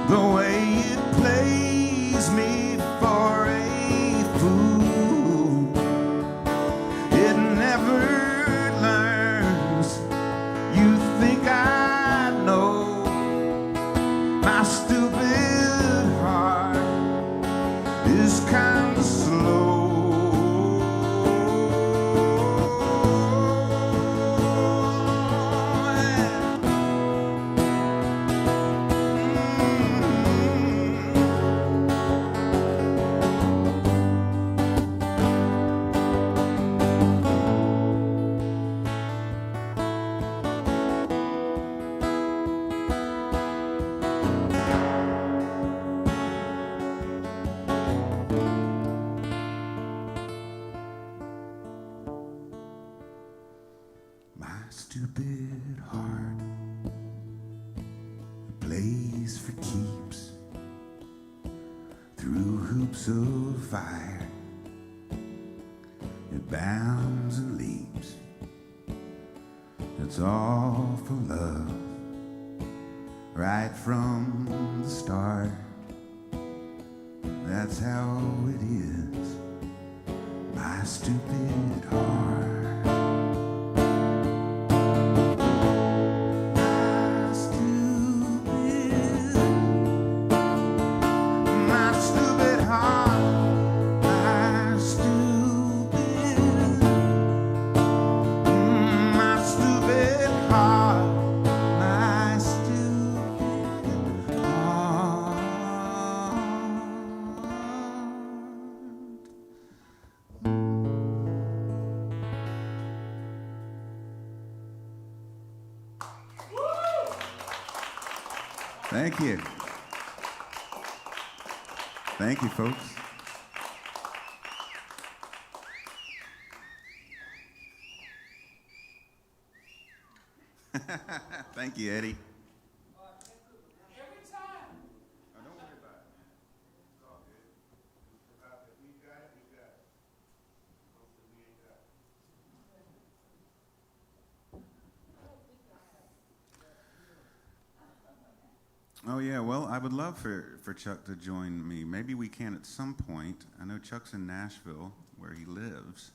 the way it plays me for a fool. It never learns. You think I know. My stupid heart is kind of slow. Stupid heart plays for keeps through hoops of fire. It bounds and leaps. It's all for love right from the start. That's how it is, my stupid heart. Thank you. Thank you, folks. Thank you, Eddie. Every time. Oh, don't worry about it, man. It's all good. If we've got it, we've got it. Hopefully we ain't got it. Oh, yeah, well, I would love for Chuck to join me. Maybe we can at some point. I know Chuck's in Nashville, where he lives.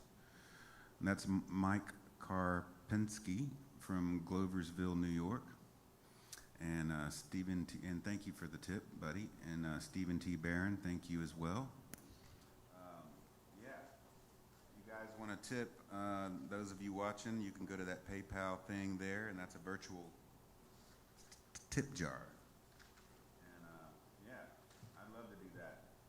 And that's Mike Karpinski from Gloversville, New York. And Stephen T. And thank you for the tip, buddy. And Stephen T. Barron, thank you as well. Yeah, you guys want to tip? Those of you watching, you can go to that PayPal thing there, and that's a virtual tip jar.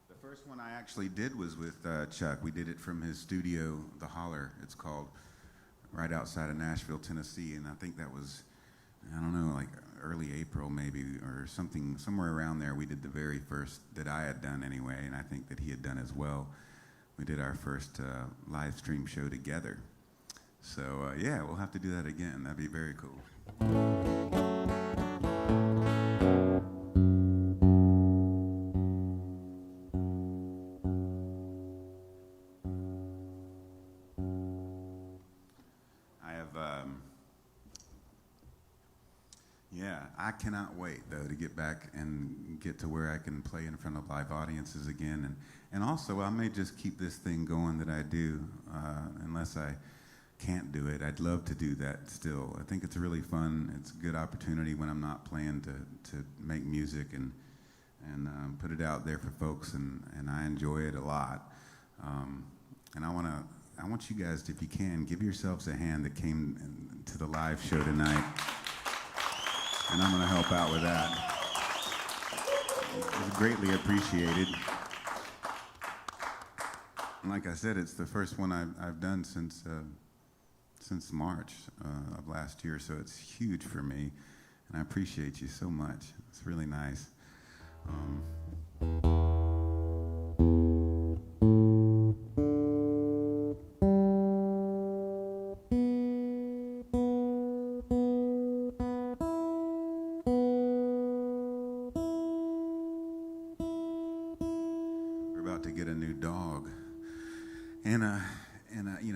The first one I actually did was with Chuck. We did it from his studio, The Holler, it's called, right outside of Nashville, Tennessee. And I think that was, I don't know, like early April maybe, or something, somewhere around there. We did the very first that I had done anyway, and I think that he had done as well. We did our first live stream show together. So yeah, we'll have to do that again. That'd be very cool. I cannot wait, though, to get back and get to where I can play in front of live audiences again. And also, I may just keep this thing going that I do, unless I can't do it. I'd love to do that still. I think it's really fun. It's a good opportunity when I'm not playing to make music and put it out there for folks, and I enjoy it a lot. And I want you guys to, if you can, give yourselves a hand that came to the live show tonight. And I'm going to help out with that. It's greatly appreciated. And like I said, it's the first one I've done since March of last year, so it's huge for me. And I appreciate you so much. It's really nice.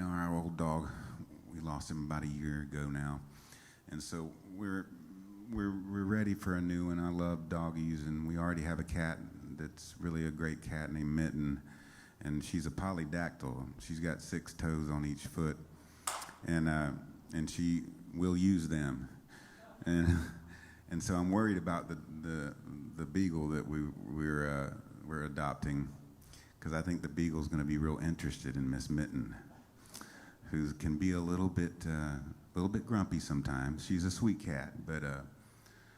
Our old dog, we lost him about a year ago now, and so we're ready for a new one. I love doggies, and we already have a cat that's really a great cat named Mitten, and she's a polydactyl. She's got 6 toes on each foot, and she will use them, and so I'm worried about the beagle that we're adopting, because I think the beagle's going to be real interested in Miss Mitten, who can be a little bit grumpy sometimes. She's a sweet cat, but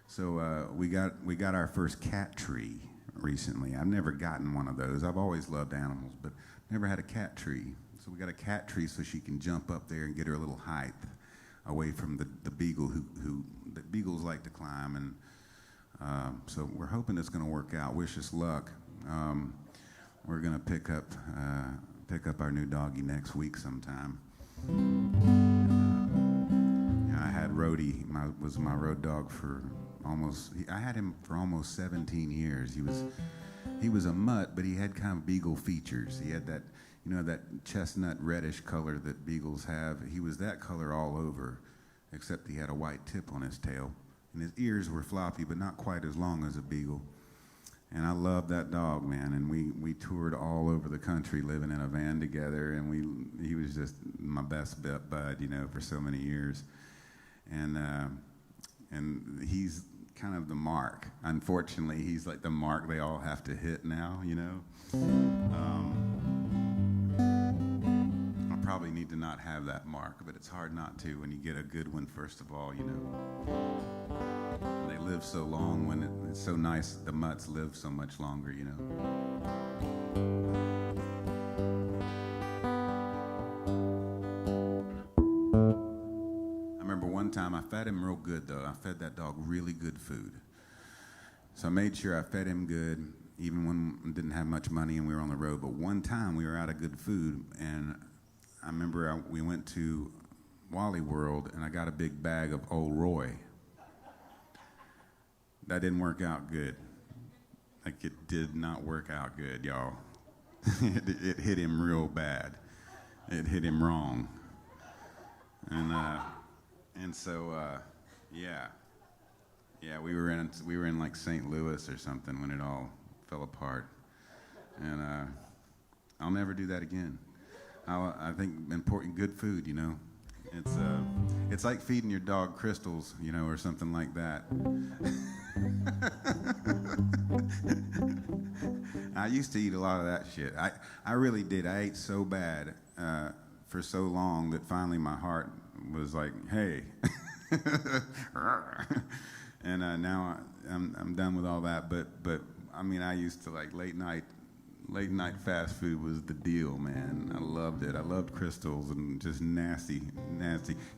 so we got our first cat tree recently. I've never gotten one of those. I've always loved animals, but never had a cat tree. So we got a cat tree so she can jump up there and get her a little height away from the beagle who the beagles like to climb, and so we're hoping it's going to work out. Wish us luck. We're going to pick up our new doggy next week sometime. I had Rhodey, was my road dog for I had him for almost 17 years. He was a mutt, but he had kind of beagle features. He had that, that chestnut reddish color that beagles have. He was that color all over, except he had a white tip on his tail. And his ears were floppy, but not quite as long as a beagle. And I loved that dog, man. And we toured all over the country living in a van together. And he was just my best bud, for so many years. And he's kind of the mark. Unfortunately, he's like the mark they all have to hit now, I probably need to not have that mark, but it's hard not to when you get a good one, first of all, They live so long when it's so nice. The mutts live so much longer, I remember one time I fed him real good, though. I fed that dog really good food. So I made sure I fed him good, even when I didn't have much money and we were on the road. But one time we were out of good food, and I remember we went to Wally World, and I got a big bag of Old Roy. That didn't work out good. Like, it did not work out good, y'all. It hit him real bad. It hit him wrong. And so, yeah, we were in like St. Louis or something when it all fell apart. And I'll never do that again. I think important good food, you know. It's like feeding your dog crystals, you know, or something like that. I used to eat a lot of that shit. I really did. I ate so bad for so long that finally my heart was like, hey. And now I'm done with all that. But I mean, I used to like late night fast food was the deal, man. I loved it. I loved crystals and just nasty.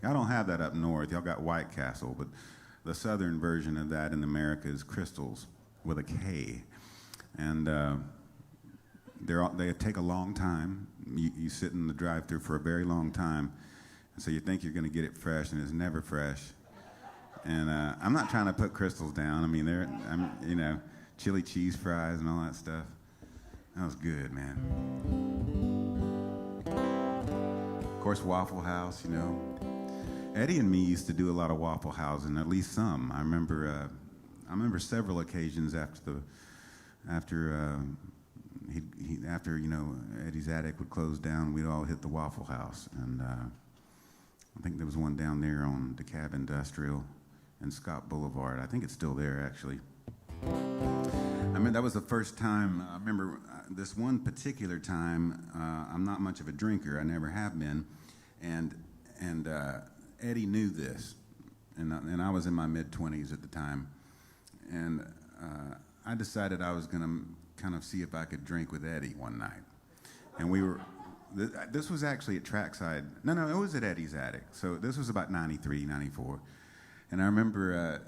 Y'all don't have that up north. Y'all got White Castle, but the southern version of that in America is crystals with a K. And they take a long time. You sit in the drive-thru for a very long time, so you think you're going to get it fresh, and it's never fresh. And I'm not trying to put crystals down. I mean, you know, chili cheese fries and all that stuff. That was good, man. Of course, Waffle House, you know. Eddie and me used to do a lot of Waffle Housing, at least some. I remember several occasions after you know, Eddie's attic would close down, we'd all hit the Waffle House. And I think there was one down there on DeKalb Industrial and Scott Boulevard. I think it's still there, actually. I mean, that was the first time. I remember this one particular time. I'm not much of a drinker. I never have been, and Eddie knew this, and I was in my mid-20s at the time, and I decided I was going to kind of see if I could drink with Eddie one night, and we were. This was actually at Trackside. No, it was at Eddie's attic. So this was about 93, 94, and I remember.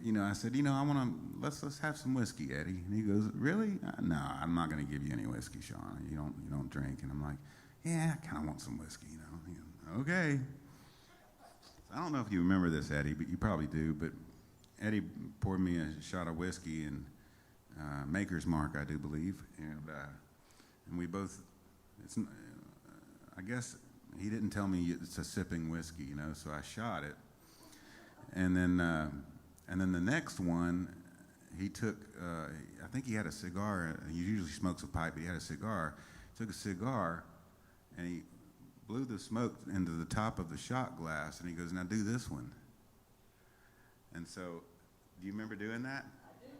You know, I said, you know, let's have some whiskey, Eddie. And he goes, really? No, I'm not going to give you any whiskey, Shawn. You don't drink. And I'm like, yeah, I kind of want some whiskey, you know. Okay. I don't know if you remember this, Eddie, but you probably do. But Eddie poured me a shot of whiskey and Maker's Mark, I do believe, and we both. I guess he didn't tell me it's a sipping whiskey, you know. So I shot it, and then the next one, he took, I think he had a cigar. He usually smokes a pipe, but he had a cigar. He took a cigar, and he blew the smoke into the top of the shot glass, and he goes, now do this one. And so, do you remember doing that? I do.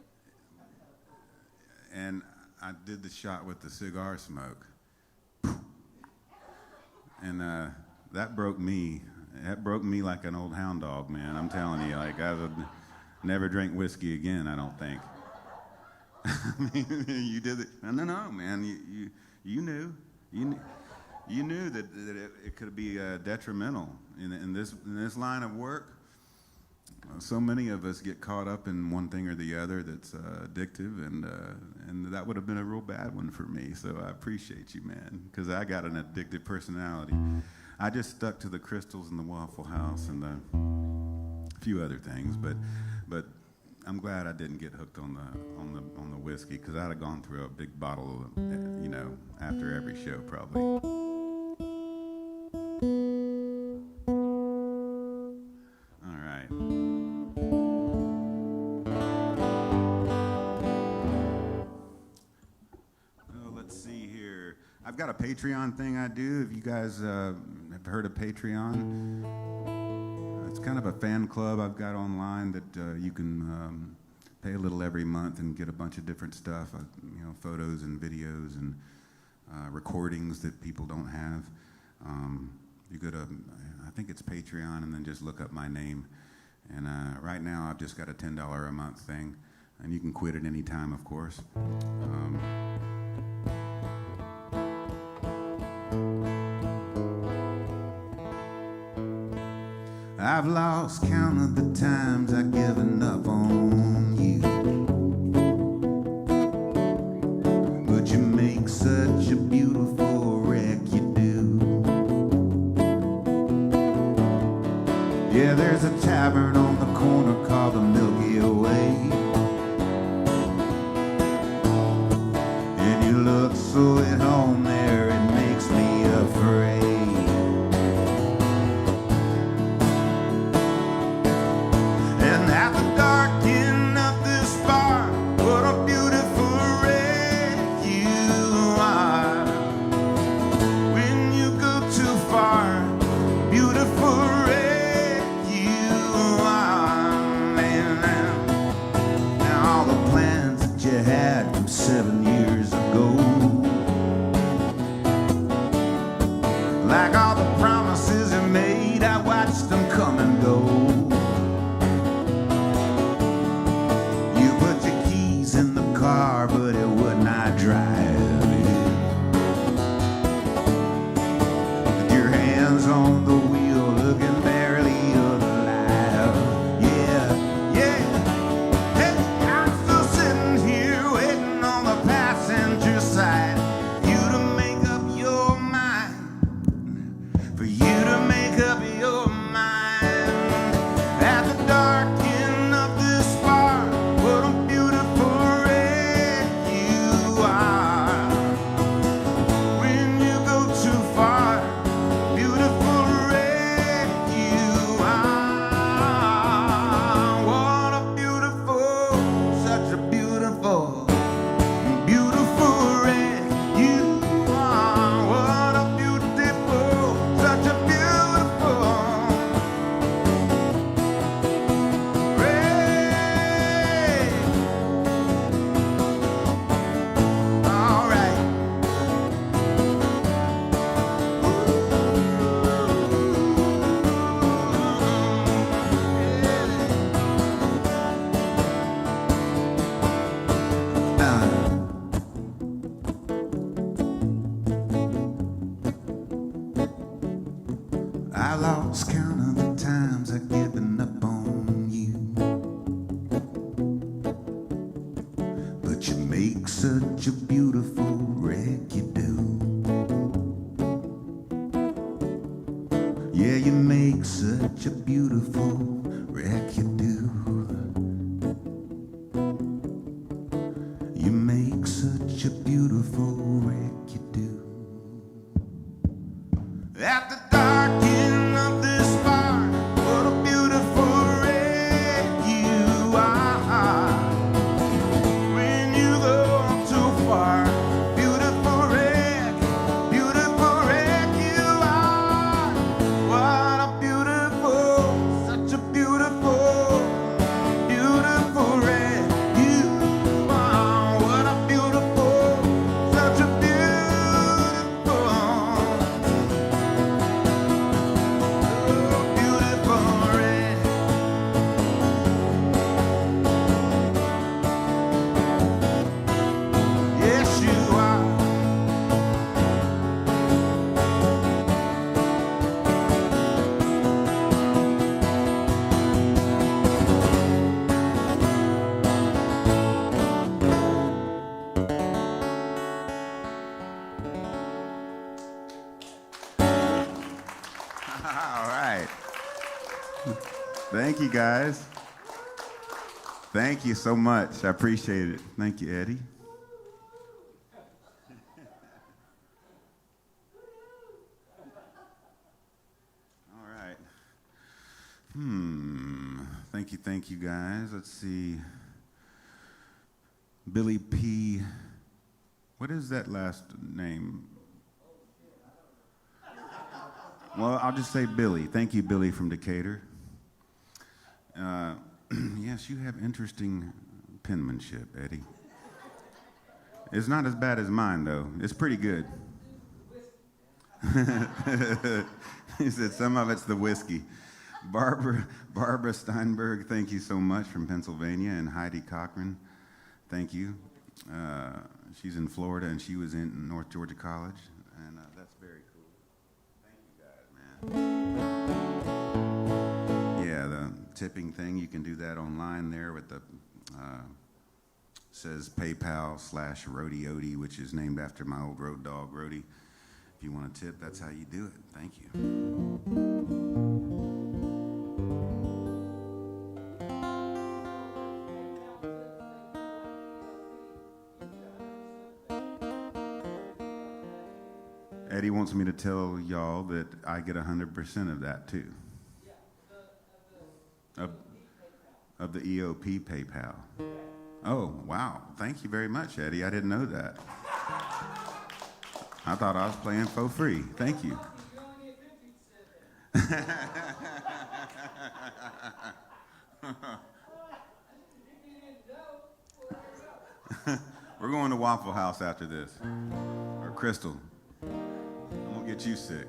And I did the shot with the cigar smoke. And that broke me. That broke me like an old hound dog, man. I'm telling you, like I would never drink whiskey again, I don't think. I mean, you did it. No, man. You knew that it could be detrimental in this line of work. So many of us get caught up in one thing or the other that's addictive, and that would have been a real bad one for me. So I appreciate you, man, because I got an addictive personality. I just stuck to the crystals and the Waffle House and a few other things, but I'm glad I didn't get hooked on the whiskey, because I'd have gone through a big bottle, you know, after every show probably. All right. Oh, let's see here. I've got a Patreon thing I do. If you guys have heard of Patreon. It's kind of a fan club I've got online that you can pay a little every month and get a bunch of different stuff, you know, photos and videos and recordings that people don't have. You go to, I think it's Patreon, and then just look up my name. And right now I've just got a $10 a month thing, and you can quit at any time, of course. I've lost count of the times I've given up on you, but you make such a beautiful wreck, you do. Yeah, there's a tavern on the corner called the Milky Way. And you look so at home there, it makes me afraid. And at the dark end of this bar, what a beautiful wreck you are. When you go too far, beautiful wreck you are. Now all the plans that you had from 7 years ago, like all the promises you made, I watched them come and go. You put your keys in the car, but it would not drive. With your hands on the wheel, looking barely alive. Yeah, yeah. Hey, I'm still sitting here waiting on the passenger side. You to make up your mind. For you to make up your mind. At the dark end of this bar, what a beautiful wreck you are. When you go too far, beautiful wreck you are. What a beautiful, such a beautiful, beautiful wreck you are. What a beautiful, such a beautiful wreck. All right. I lost count of the times I've given up on you, but you make such a beautiful wreck, you do. Yeah, you make such a beautiful wreck, you do. You make such a beautiful wreck, you do. At the dark end of this bar, what a beautiful wreck you are. When you go too far, beautiful wreck you are. What a beautiful, such a beautiful, beautiful wreck you are. What a beautiful, such a beautiful, beautiful wreck. Yes, you are. All right. Thank you, guys. Thank you so much. I appreciate it. Thank you, Eddie. All right. Thank you, guys. Let's see. Billy P. What is that last name? Well, I'll just say Billy. Thank you, Billy from Decatur. Yes, you have interesting penmanship, Eddie. It's not as bad as mine, though. It's pretty good. He said some of it's the whiskey. Barbara Steinberg, thank you so much, from Pennsylvania, and Heidi Cochran, thank you. She's in Florida, and she was in North Georgia College, and that's very cool. Thank you guys, man. Yeah, the tipping thing, you can do that online there with the, says PayPal/Rhodey, which is named after my old road dog, Rhodey. If you want to tip, that's how you do it. Thank you. Eddie wants me to tell y'all that I get 100% of that too. Of the EOP PayPal. Oh, wow. Thank you very much, Eddie. I didn't know that. I thought I was playing for free. Thank you. We're going to Waffle House after this. Or Crystal. I'm going to get you sick.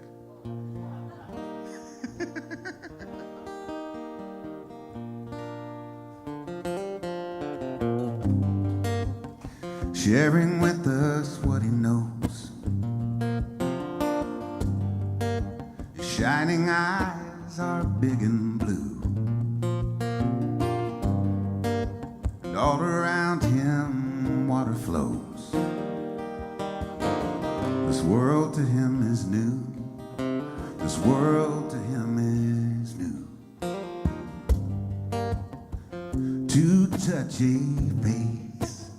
Sharing with us what he knows. His shining eyes are big and blue. And all around him water flows. This world to him is new. This world to him is new. To touch a face,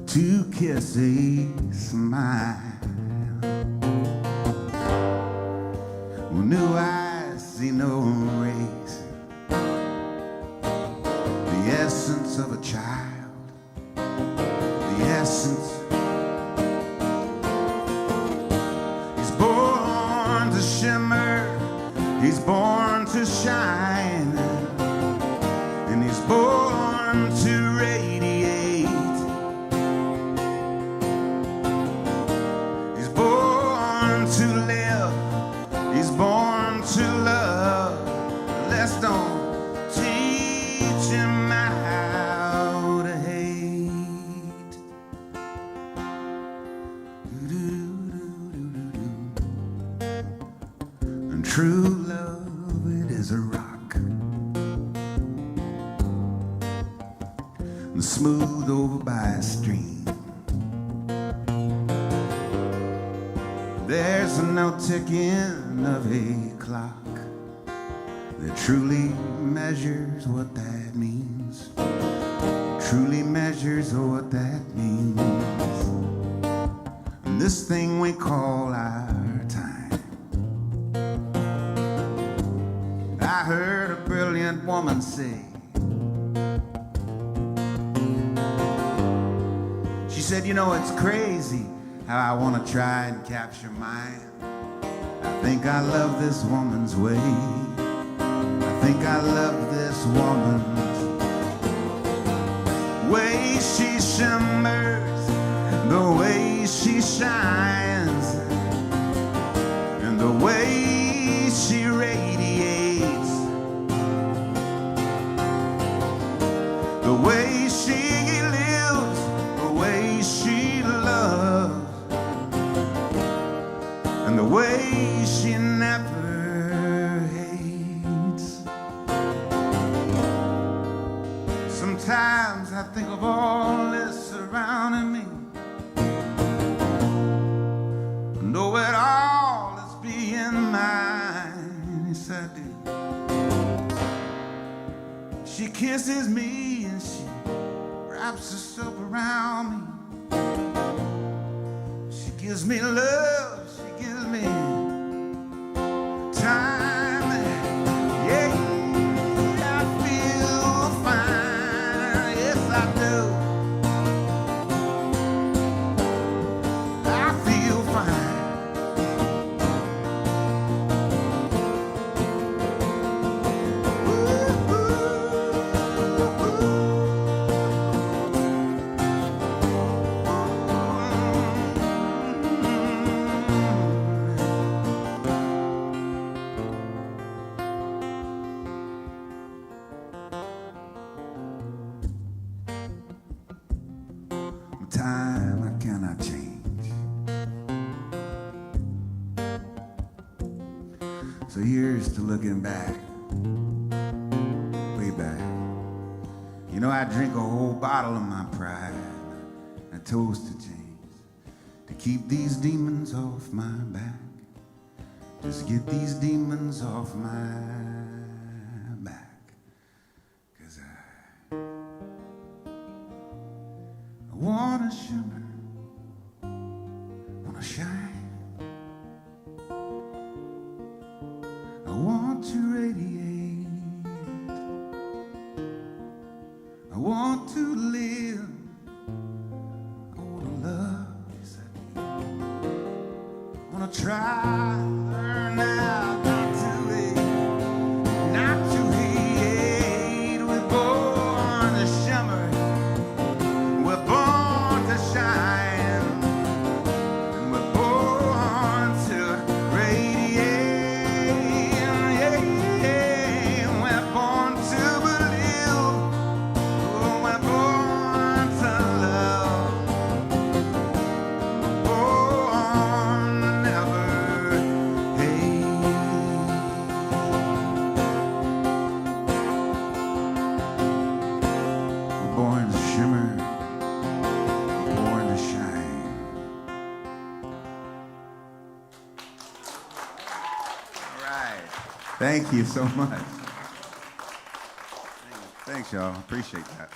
to kiss a smile. Well, new eyes see no race. The essence of a child, the essence. He's born to shimmer, he's born to shine, and he's born to radiate. He's born to live, he's born to love. Let's don't teach him how to hate. And true love, it is a rock, and smooth over by a stream. There's no ticking of a clock that truly measures what that means. Truly measures what that means. And this thing we call our time. I heard a brilliant woman say, she said, you know, it's crazy how I want to try and capture mine. I think I love this woman's way. I think I love this woman's way. She shimmers, the way she shines, and the way she radiates, the way she lives, the way she loves, and the way she never hates. Sometimes I think of all this surrounding me, and oh, it all is being mine. Yes, I do. She kisses me and she wraps herself around me. She gives me love. She gives me time. Yeah, I feel fine. Yes, I do. I feel fine. Ooh, ooh, time I cannot change. So here's to looking back, way back. You know, I drink a whole bottle of my pride. I toast to change, to keep these demons off my back. Just get these demons off my back. 'Cause I wanna shimmer, want to radiate. I want to live. I want to love. Yes, I do. I want to try, learn now not to hate, not to hate. We're born to shimmer. We're born to shine. And we're born to radiate. We're born to believe. Oh, we're born to love. Born to never hate. We're born to shimmer. Born to shine. All right. Thank you so much. Thanks, y'all. Appreciate that.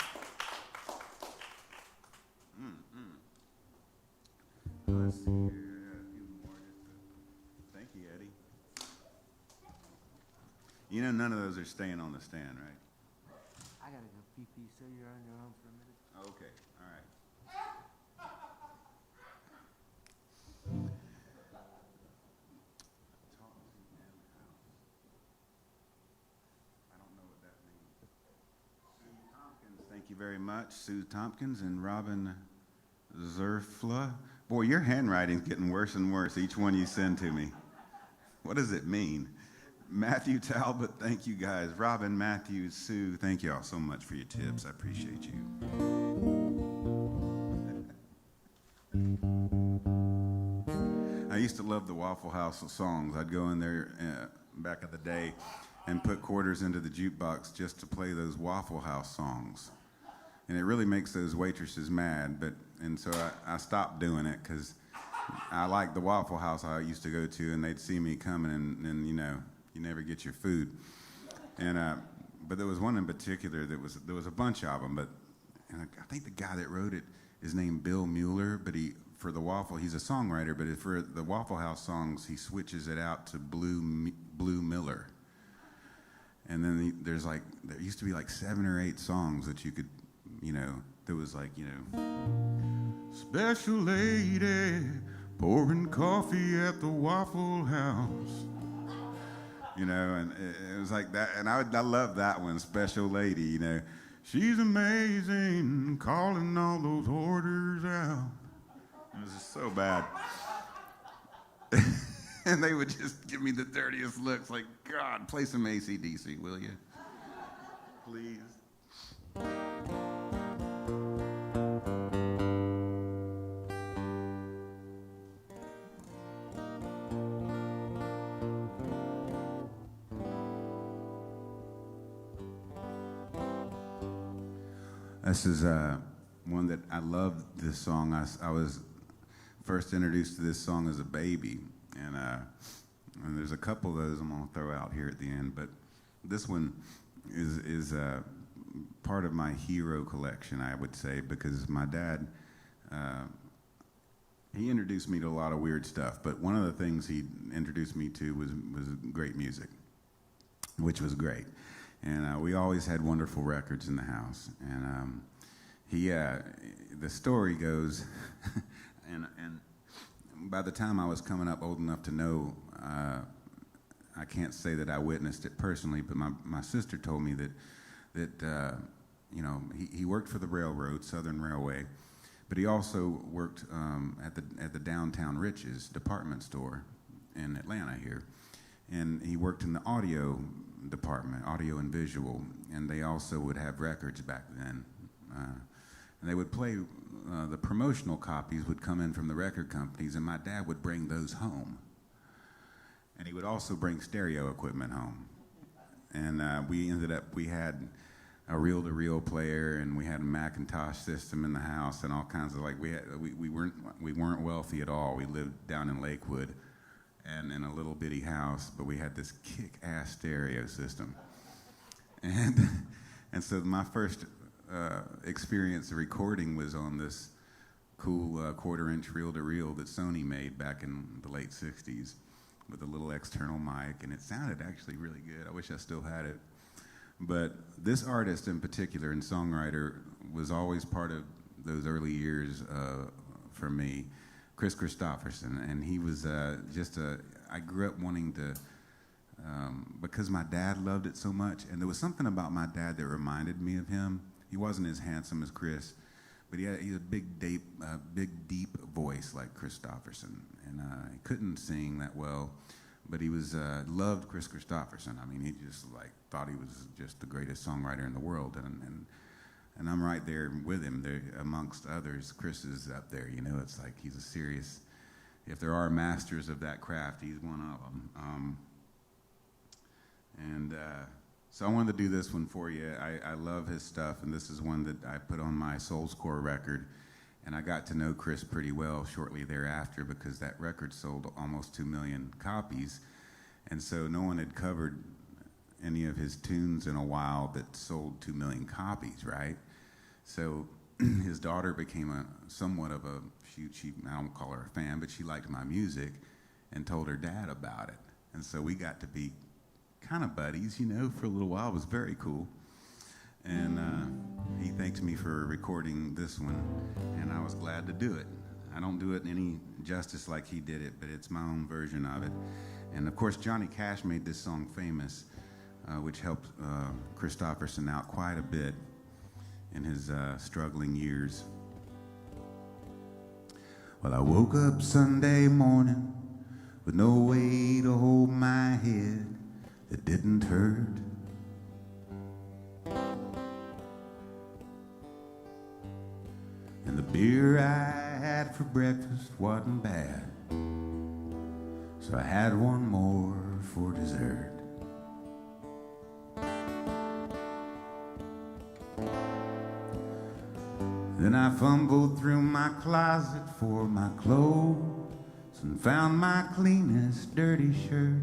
Let's see here. A few more. Thank you, Eddie. You know, none of those are staying on the stand, right? I gotta go pee-pee, so you're on your own for a minute. Okay. All right. I don't know what that means. Sue Tompkins, thank you very much. Sue Tompkins and Robin Zerfla. Boy, your handwriting's getting worse and worse, each one you send to me. What does it mean? Matthew Talbot, thank you guys. Robin, Matthew, Sue, thank you all so much for your tips. I appreciate you. I used to love the Waffle House songs. I'd go in there back in the day and put quarters into the jukebox just to play those Waffle House songs. And it really makes those waitresses mad, and so I stopped doing it because I liked the Waffle House I used to go to, and they'd see me coming, and you know, you never get your food. And but there was one in particular there was a bunch of them, and I think the guy that wrote it is named Bill Mueller, but he's a songwriter, but for the Waffle House songs he switches it out to Blue Miller. And then there used to be like 7 or 8 songs that you could, you know, there was like, you know, special lady pouring coffee at the Waffle House. You know, and it was like that, and I love that one, special lady, you know. She's amazing, calling all those orders out. It was just so bad. And they would just give me the dirtiest looks, like, God, play some AC/DC, will you? Please. This is one that I love. This song. I was first introduced to this song as a baby, and there's a couple of those I'm gonna throw out here at the end. But this one is part of my hero collection, I would say, because my dad he introduced me to a lot of weird stuff. But one of the things he introduced me to was great music, which was great. And we always had wonderful records in the house. And the story goes, and by the time I was coming up old enough to know, I can't say that I witnessed it personally, but my sister told me that you know, he worked for the railroad, Southern Railway, but he also worked at the Downtown Riches department store in Atlanta here. And he worked in the audio department, audio and visual, and they also would have records back then. And they would play, the promotional copies would come in from the record companies, and my dad would bring those home. And he would also bring stereo equipment home. And we had a reel-to-reel player, and we had a Macintosh system in the house, and all kinds of, like, we weren't wealthy at all. We lived down in Lakewood, and in a little bitty house, but we had this kick-ass stereo system. And so my first experience of recording was on this cool quarter-inch reel-to-reel that Sony made back in the late 60s. with a little external mic, and it sounded actually really good. I wish I still had it. But this artist in particular and songwriter was always part of those early years for me, Chris Christopherson. And he was I grew up wanting to, because my dad loved it so much, and there was something about my dad that reminded me of him. He wasn't as handsome as Chris, but he had a big, deep voice like Christopherson. And he couldn't sing that well, but he was loved Chris Christopherson. I mean, he just thought he was just the greatest songwriter in the world. And I'm right there with him. There, amongst others, Chris is up there. You know, it's like he's a serious. If there are masters of that craft, he's one of them. So I wanted to do this one for you. I love his stuff, and this is one that I put on my Soul's Core record. And I got to know Chris pretty well shortly thereafter because that record sold almost 2 million copies. And so no one had covered any of his tunes in a while that sold 2 million copies, right? So his daughter became somewhat of a, I don't call her a fan, but she liked my music and told her dad about it. And so we got to be kind of buddies, you know, for a little while. It was very cool. And he thanked me for recording this one, and I was glad to do it. I don't do it any justice like he did it, but it's my own version of it. And of course, Johnny Cash made this song famous, which helped Christopherson out quite a bit in his struggling years. Well, I woke up Sunday morning with no way to hold my head that didn't hurt. And the beer I had for breakfast wasn't bad, so I had one more for dessert. Then I fumbled through my closet for my clothes and found my cleanest dirty shirt.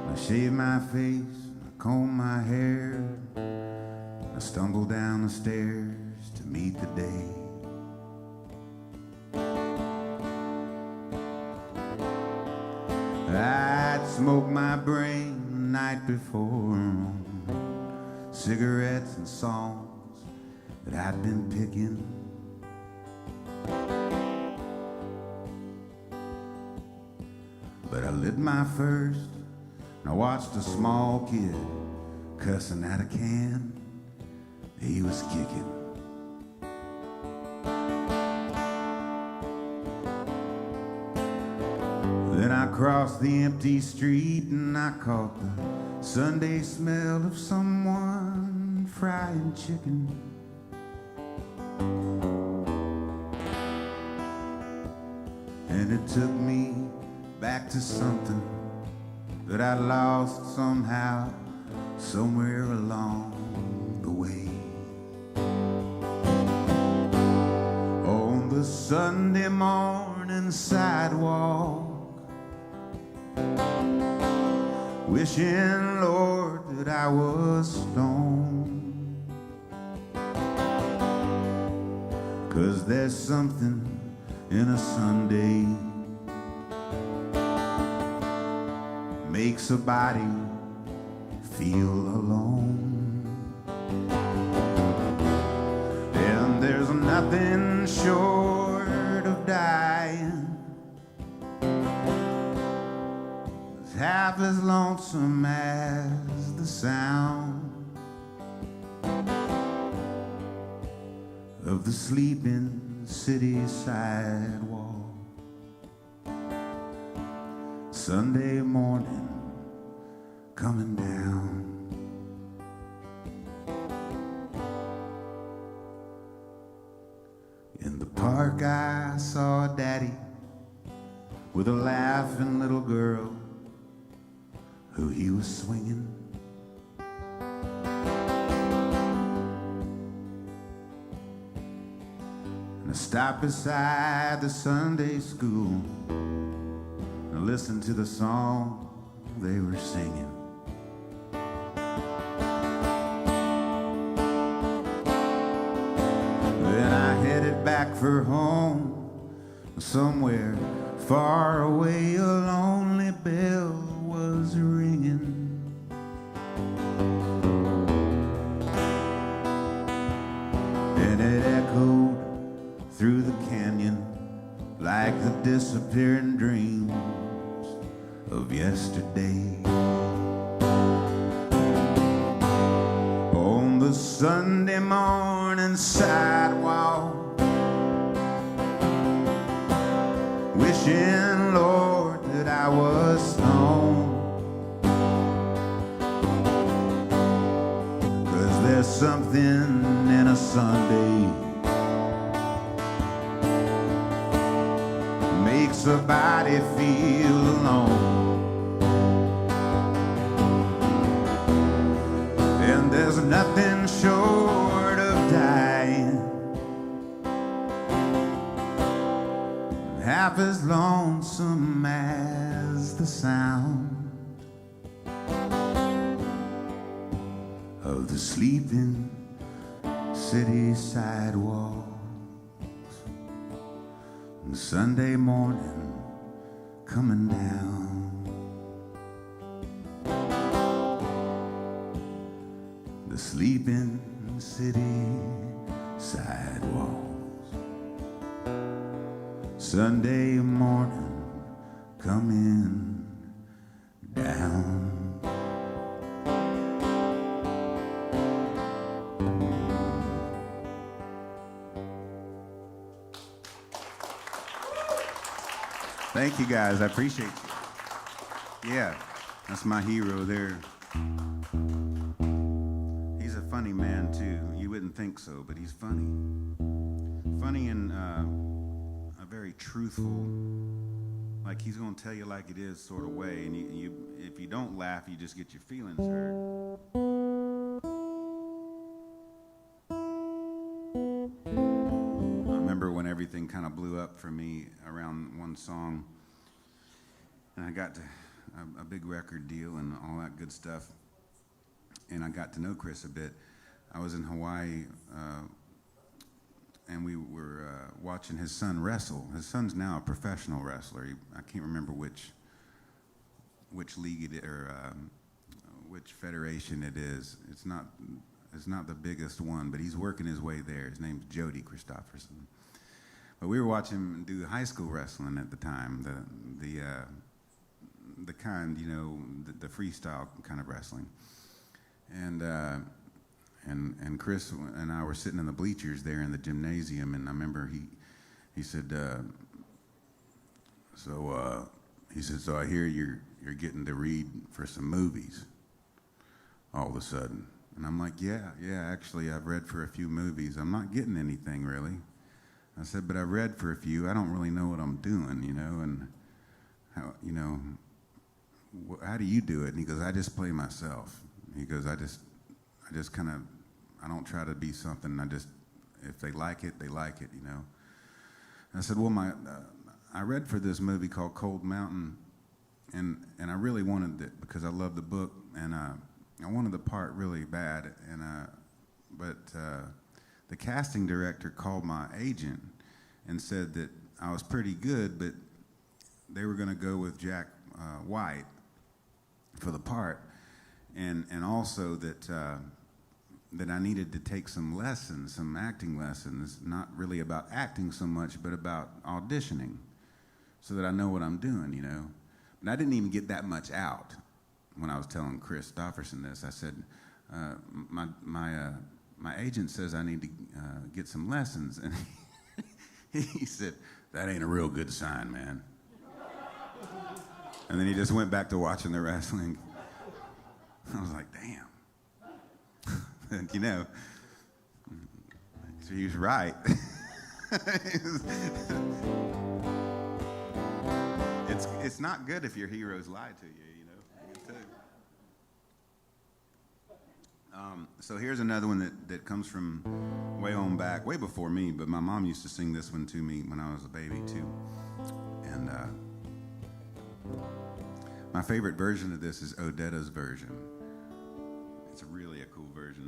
I shaved my face, I combed my hair, I stumbled down the stairs to meet the day. I'd smoked my brain the night before, cigarettes and songs that I'd been picking. But I lit my first, and I watched a small kid cussing at a can he was kicking. Then I crossed the empty street and I caught the Sunday smell of someone frying chicken. And it took me back to something that I lost somehow, somewhere along the way. On the Sunday morning sidewalk, wishing, Lord, that I was stoned. 'Cause there's something in a Sunday makes a body feel alone. And there's nothing short of dying that's half as lonesome as the sound of the sleeping city sidewalk. Sunday morning coming down. In the park I saw Daddy with a laughing little girl who he was swinging. And I stopped beside the Sunday school and listened to the song they were singing. Then I headed back for home. Somewhere far away, a lonely bell was ringing. And it echoed through the canyon like the disappearing dreams of yesterday. On the Sunday morning sidewalk, wishing, Lord, that I was home. 'Cause there's something in a Sunday makes a body feel alone. And there's nothing short of dying half as lonesome as the sound of the sleeping city sidewalks. And Sunday morning coming down, the sleeping city sidewalks. Sunday morning coming down. Thank you guys, I appreciate you. Yeah, that's my hero there. He's a funny man too. You wouldn't think so, but he's funny. Funny and a very truthful, like he's gonna tell you like it is sort of way, and you if you don't laugh, you just get your feelings hurt. I remember when everything kind of blew up for me around one song, and I got to a big record deal and all that good stuff, and I got to know Chris a bit. I was in Hawaii, and we were watching his son wrestle. His son's now a professional wrestler. I can't remember which league it is, or which federation it is. It's not the biggest one, but he's working his way there. His name's Jody Christopherson. But we were watching him do high school wrestling at the time, the kind, you know, the freestyle kind of wrestling. And Chris and I were sitting in the bleachers there in the gymnasium, and I remember he said, so I hear you're getting to read for some movies all of a sudden. And I'm like, yeah, actually I've read for a few movies. I'm not getting anything really. I said, but I've read for a few. I don't really know what I'm doing, you know, and how, you know, how do you do it? And he goes, I just play myself. He goes, I just kind of, I don't try to be something. If they like it, they like it, you know. And I said, well, I read for this movie called Cold Mountain, and I really wanted it because I loved the book, and I wanted the part really bad, but the casting director called my agent and said that I was pretty good, but they were going to go with Jack White for the part, and also that I needed to take some lessons, some acting lessons, not really about acting so much, but about auditioning, so that I know what I'm doing, you know. And I didn't even get that much out when I was telling Chris Stofferson this. I said, my agent says I need to get some lessons, and he said, that ain't a real good sign, man. And then he just went back to watching the wrestling. I was like, damn. And, you know, so he was right. It's not good if your heroes lie to you, you know. I can tell you. So here's another one that comes from way on back, way before me, but my mom used to sing this one to me when I was a baby too. And my favorite version of this is Odetta's version. It's really a cool version.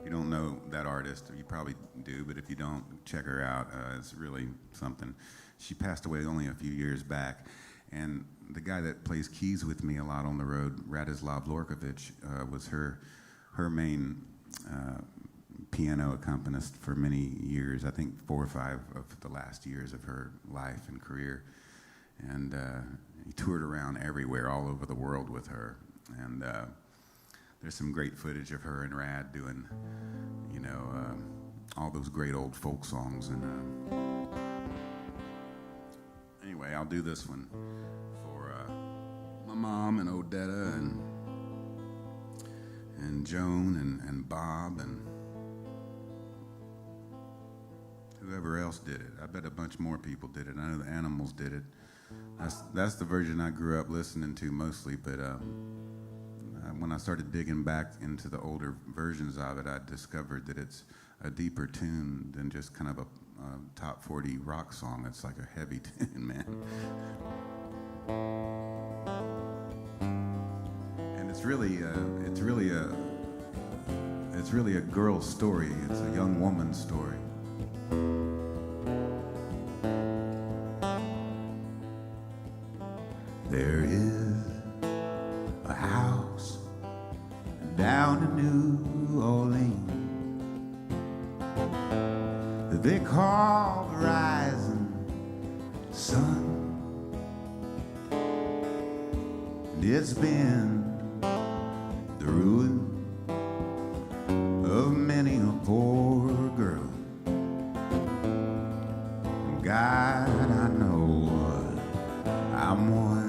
If you don't know that artist, you probably do, but if you don't, check her out. It's really something. She passed away only a few years back. And the guy that plays keys with me a lot on the road, Radislav Lorkovich, was her main piano accompanist for many years. I think 4 or 5 of the last years of her life and career. And he toured around everywhere, all over the world with her. And there's some great footage of her and Rad doing, you know, all those great old folk songs. And anyway, I'll do this one for my mom and Odetta and Joan and Bob and whoever else did it. I bet a bunch more people did it. I know the Animals did it. That's the version I grew up listening to mostly, but when I started digging back into the older versions of it, I discovered that it's a deeper tune than just kind of a top 40 rock song. It's like a heavy tune, man. And it's really a girl's story. It's a young woman's story. There is a house down in New Orleans that they call the rising sun. And it's been the ruin of many a poor girl. And God, I know I'm one.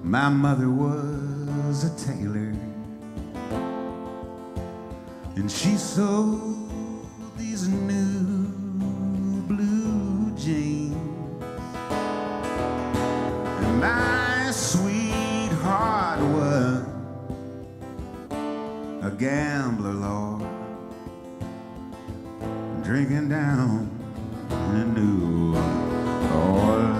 My mother was a tailor, and she sewed these new blue jeans. And my sweetheart was a gambler, Lord, drinking down in New Orleans.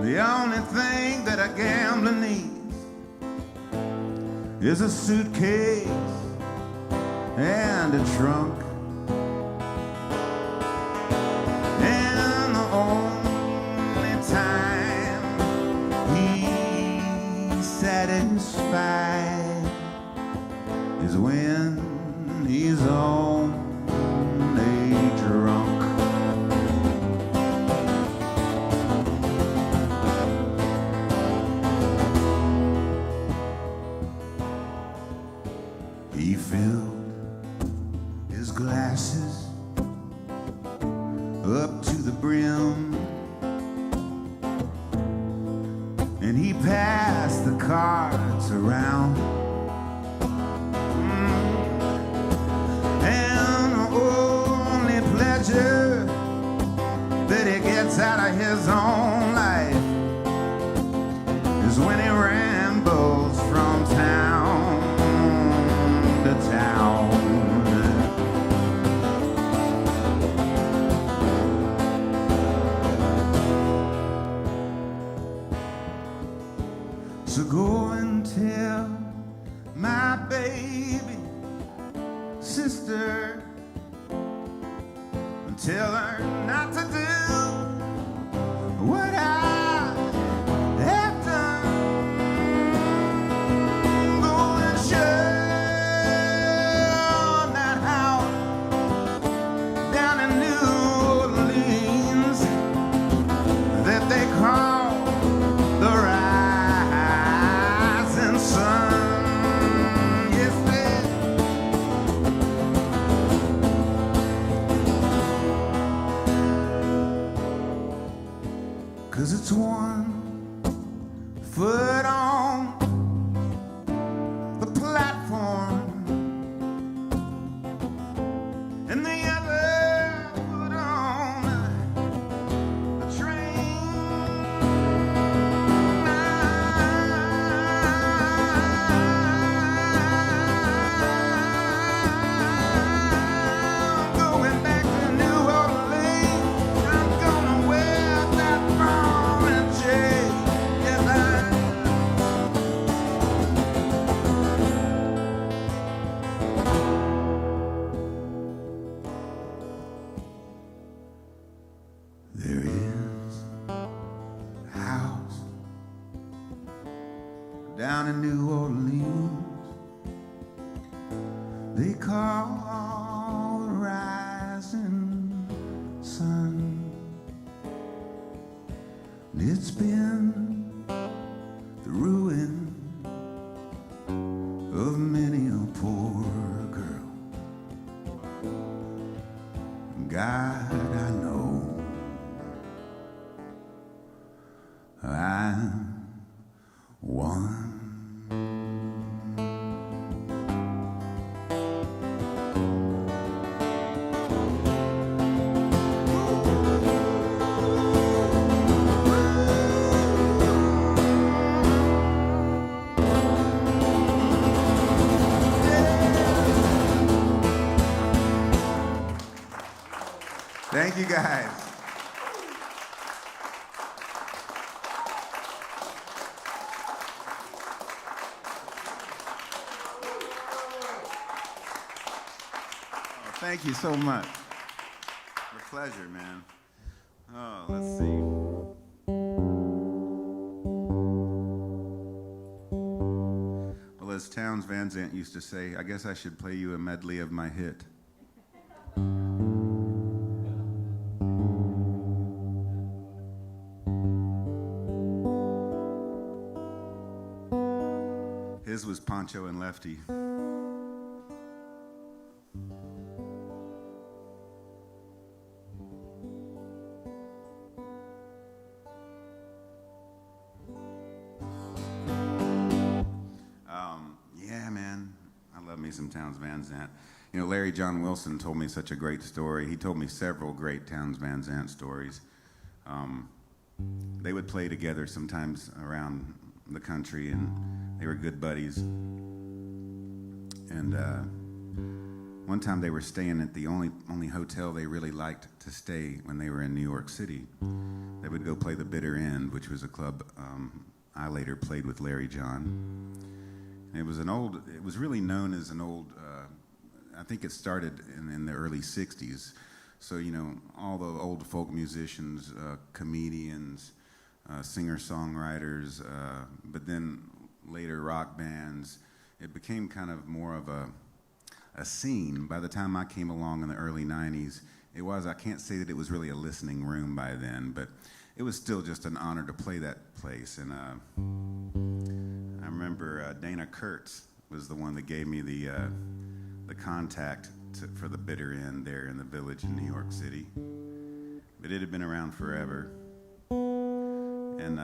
The only thing that a gambler needs is a suitcase and a trunk. And the only time he's satisfied is when he's only drunk. He filled his glasses up to the brim, and he passed the cards around. And the only pleasure that he gets out of his own life is when he rambles from town to town. So go and tell my baby sister, and tell her not to do what I have done. Go and show that house down in New Orleans that they call the rising sun. Yes, cause it's one foot on the platform and the other foot on down in New Orleans. They call the rising sun. It's been the ruin of many a poor girl. God, I know I'm one. Thank you, guys. Oh, thank you so much. It's a pleasure, man. Oh, let's see. Well, as Townes Van Zandt used to say, I guess I should play you a medley of my hit. His was Poncho and Lefty. Yeah, man, I love me some Townes Van Zandt. You know, Larry John Wilson told me such a great story. He told me several great Townes Van Zandt stories. They would play together sometimes around the country, and they were good buddies. And one time they were staying at the only hotel they really liked to stay when they were in New York City. They would go play the Bitter End, which was a club I later played with Larry John. And it was really known as an old, I think it started in the early 60s. So, you know, all the old folk musicians, comedians, singer-songwriters, but then later rock bands. It became kind of more of a scene. By the time I came along in the early 90s, I can't say that it was really a listening room by then, but it was still just an honor to play that place. And I remember Dana Kurtz was the one that gave me the contact for the Bitter End there in the Village in New York City. But it had been around forever. And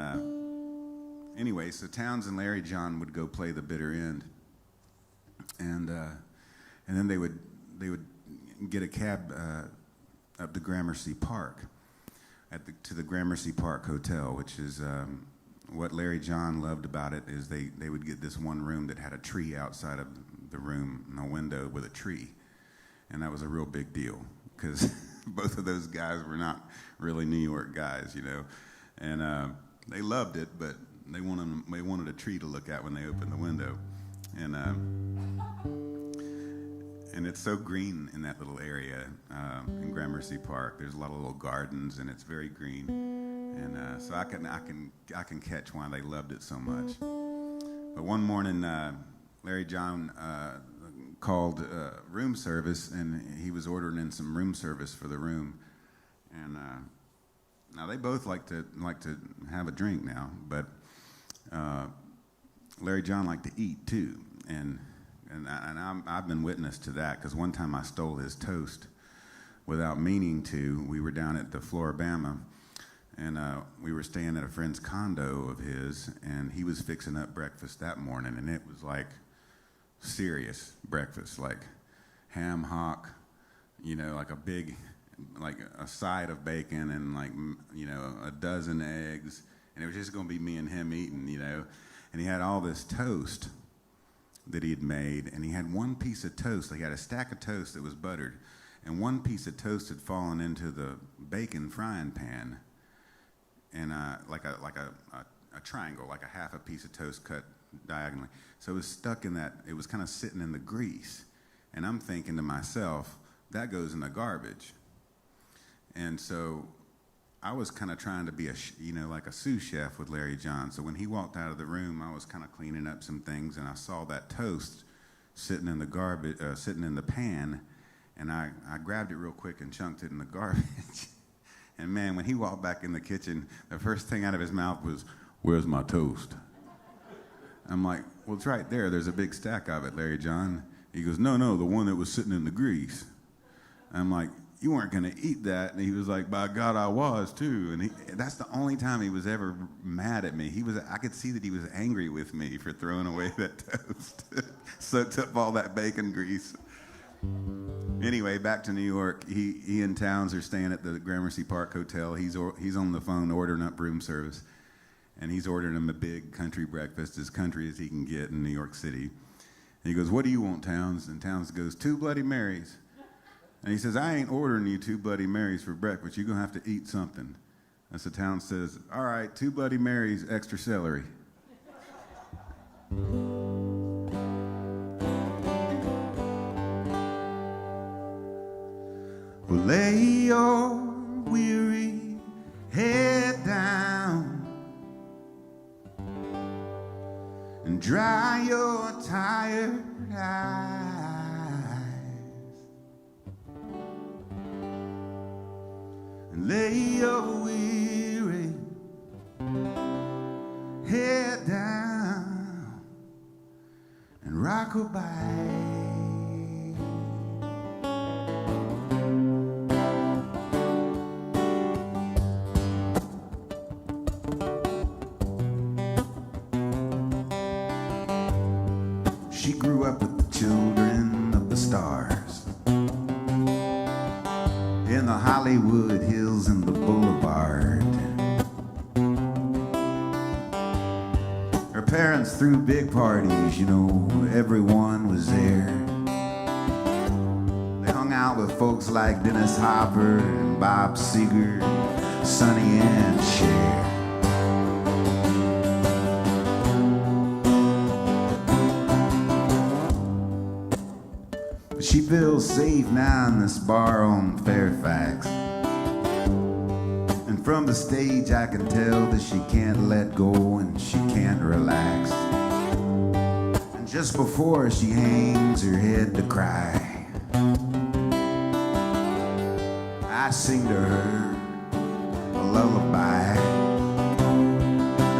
anyway, so Townes and Larry John would go play the Bitter End, and then they would get a cab up to Gramercy Park, to the Gramercy Park Hotel, which is what Larry John loved about it is they would get this one room that had a tree outside of the room, a window with a tree, and that was a real big deal because both of those guys were not really New York guys, you know. And they loved it, but they wanted a tree to look at when they opened the window. And it's so green in that little area in Gramercy Park. There's a lot of little gardens, and it's very green. And so I can catch why they loved it so much. But one morning, Larry John called room service, and he was ordering in some room service for the room. And now they both like to have a drink now, but Larry John liked to eat too, and I've been witness to that because one time I stole his toast without meaning to. We were down at the Floribama, and we were staying at a friend's condo of his, and he was fixing up breakfast that morning, and it was like serious breakfast, like ham hock, you know, like a side of bacon and like, you know, a dozen eggs, and it was just going to be me and him eating, you know. And he had all this toast that he had made, and he had one piece of toast. He had a stack of toast that was buttered, and one piece of toast had fallen into the bacon frying pan, and like a triangle, like a half a piece of toast cut diagonally. So it was stuck in that. It was kind of sitting in the grease, and I'm thinking to myself, that goes in the garbage. And so I was kind of trying to be like a sous chef with Larry John. So when he walked out of the room, I was kind of cleaning up some things, and I saw that toast sitting in the sitting in the pan, and I grabbed it real quick and chunked it in the garbage. And man, when he walked back in the kitchen, the first thing out of his mouth was, "Where's my toast?" I'm like, "Well, it's right there. There's a big stack of it, Larry John." He goes, No, the one that was sitting in the grease. I'm like, "You weren't going to eat that." And he was like, "By God, I was too." And that's the only time he was ever mad at me. I could see that he was angry with me for throwing away that toast. Soaked up all that bacon grease. Anyway, back to New York. He and Towns are staying at the Gramercy Park Hotel. He's on the phone ordering up room service. And he's ordering him a big country breakfast, as country as he can get in New York City. And he goes, "What do you want, Towns?" And Towns goes, "2 Bloody Marys." And he says, "I ain't ordering you 2 Bloody Marys for breakfast. You're going to have to eat something." And so Towns says, "All right, 2 Bloody Marys, extra celery." Well, lay your weary head down and dry your tired eyes, and lay your weary head down and rock-a-bye. She grew up with the children of the stars in the Hollywood Hills and the Boulevard. Her parents threw big parties, everyone was there. They hung out with folks like Dennis Hopper and Bob Seger, Sonny and Cher. She feels safe now in this bar on Fairfax. And from the stage I can tell that she can't let go and she can't relax. And just before she hangs her head to cry, I sing to her a lullaby.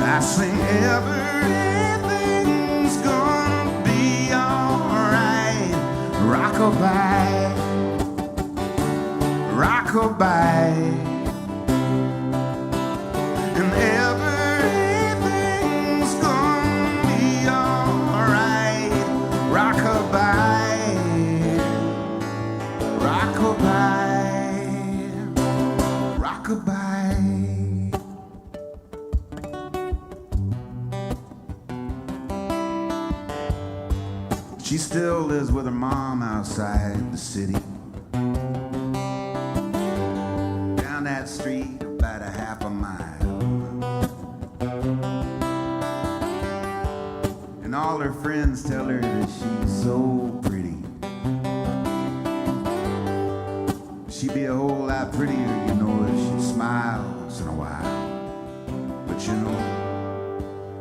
I sing, everything's gonna be alright. Rock-a-bye, rock-a-bye, and everything's gonna be alright. Rock-a-bye, rock-a-bye, rock-a-bye. She still lives with her mom outside the city, down that street about a half a mile. And all her friends tell her that she's so pretty. She'd be a whole lot prettier, if she smiled once in a while. But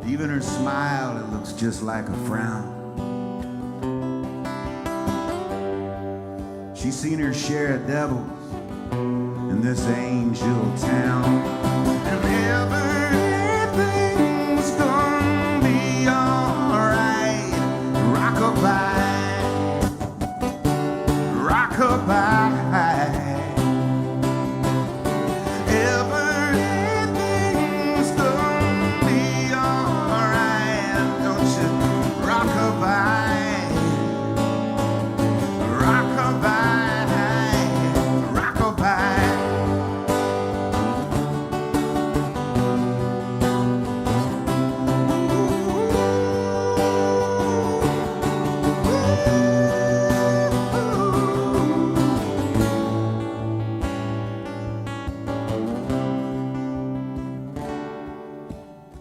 even her smile, it looks just like a frown. She's seen her share of devils in this angel town. And everything's gonna be alright. Rock-a-bye, rock-a-bye. Everything's gonna be alright. Don't you rock-a-bye, rock-a-bye.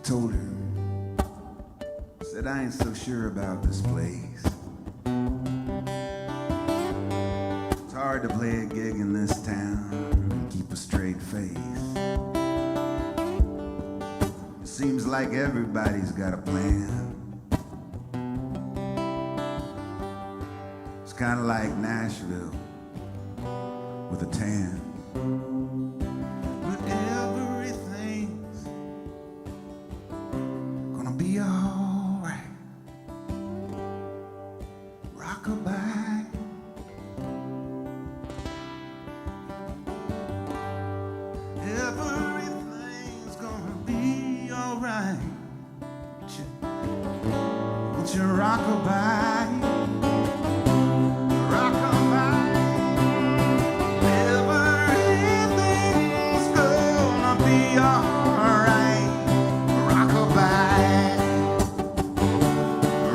Told her, said, I ain't so sure about this place. It's hard to play a gig in this town and keep a straight face. Seems like everybody's got a plan. It's kind of like Nashville with a tan. But everything's gonna be alright. Rockabye. Everything's gonna be alright. Won't you rockabye? Rockabye. Everything's gonna be alright. Rockabye.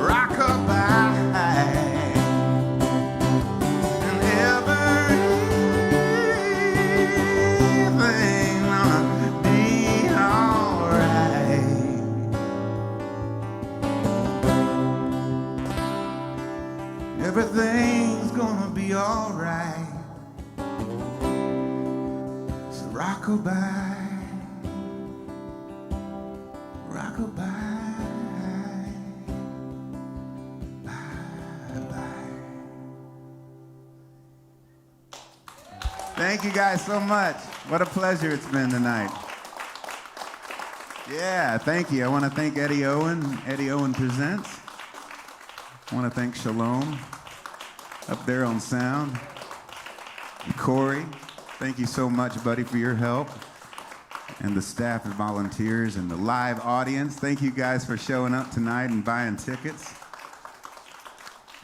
Rockabye. And everything's gonna be alright. Everything's gonna be alright. So rockabye, rockabye, bye-bye. Thank you guys so much. What a pleasure it's been tonight. Yeah, thank you. I want to thank Eddie Owen. Eddie Owen Presents. I want to thank Shalom up there on sound. And Corey, thank you so much, buddy, for your help. And the staff and volunteers and the live audience. Thank you guys for showing up tonight and buying tickets.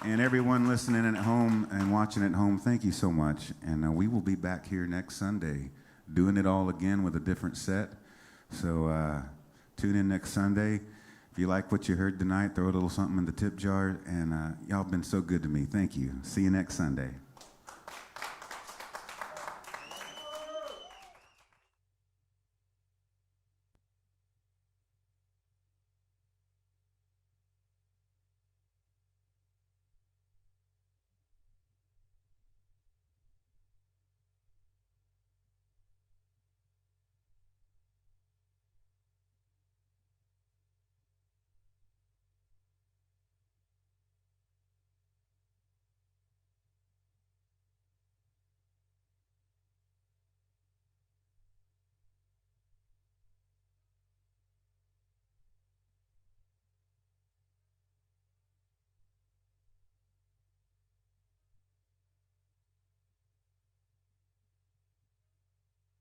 And everyone listening at home and watching at home, thank you so much. And we will be back here next Sunday doing it all again with a different set. So tune in next Sunday. If you like what you heard tonight, throw a little something in the tip jar. And y'all been so good to me. Thank you. See you next Sunday.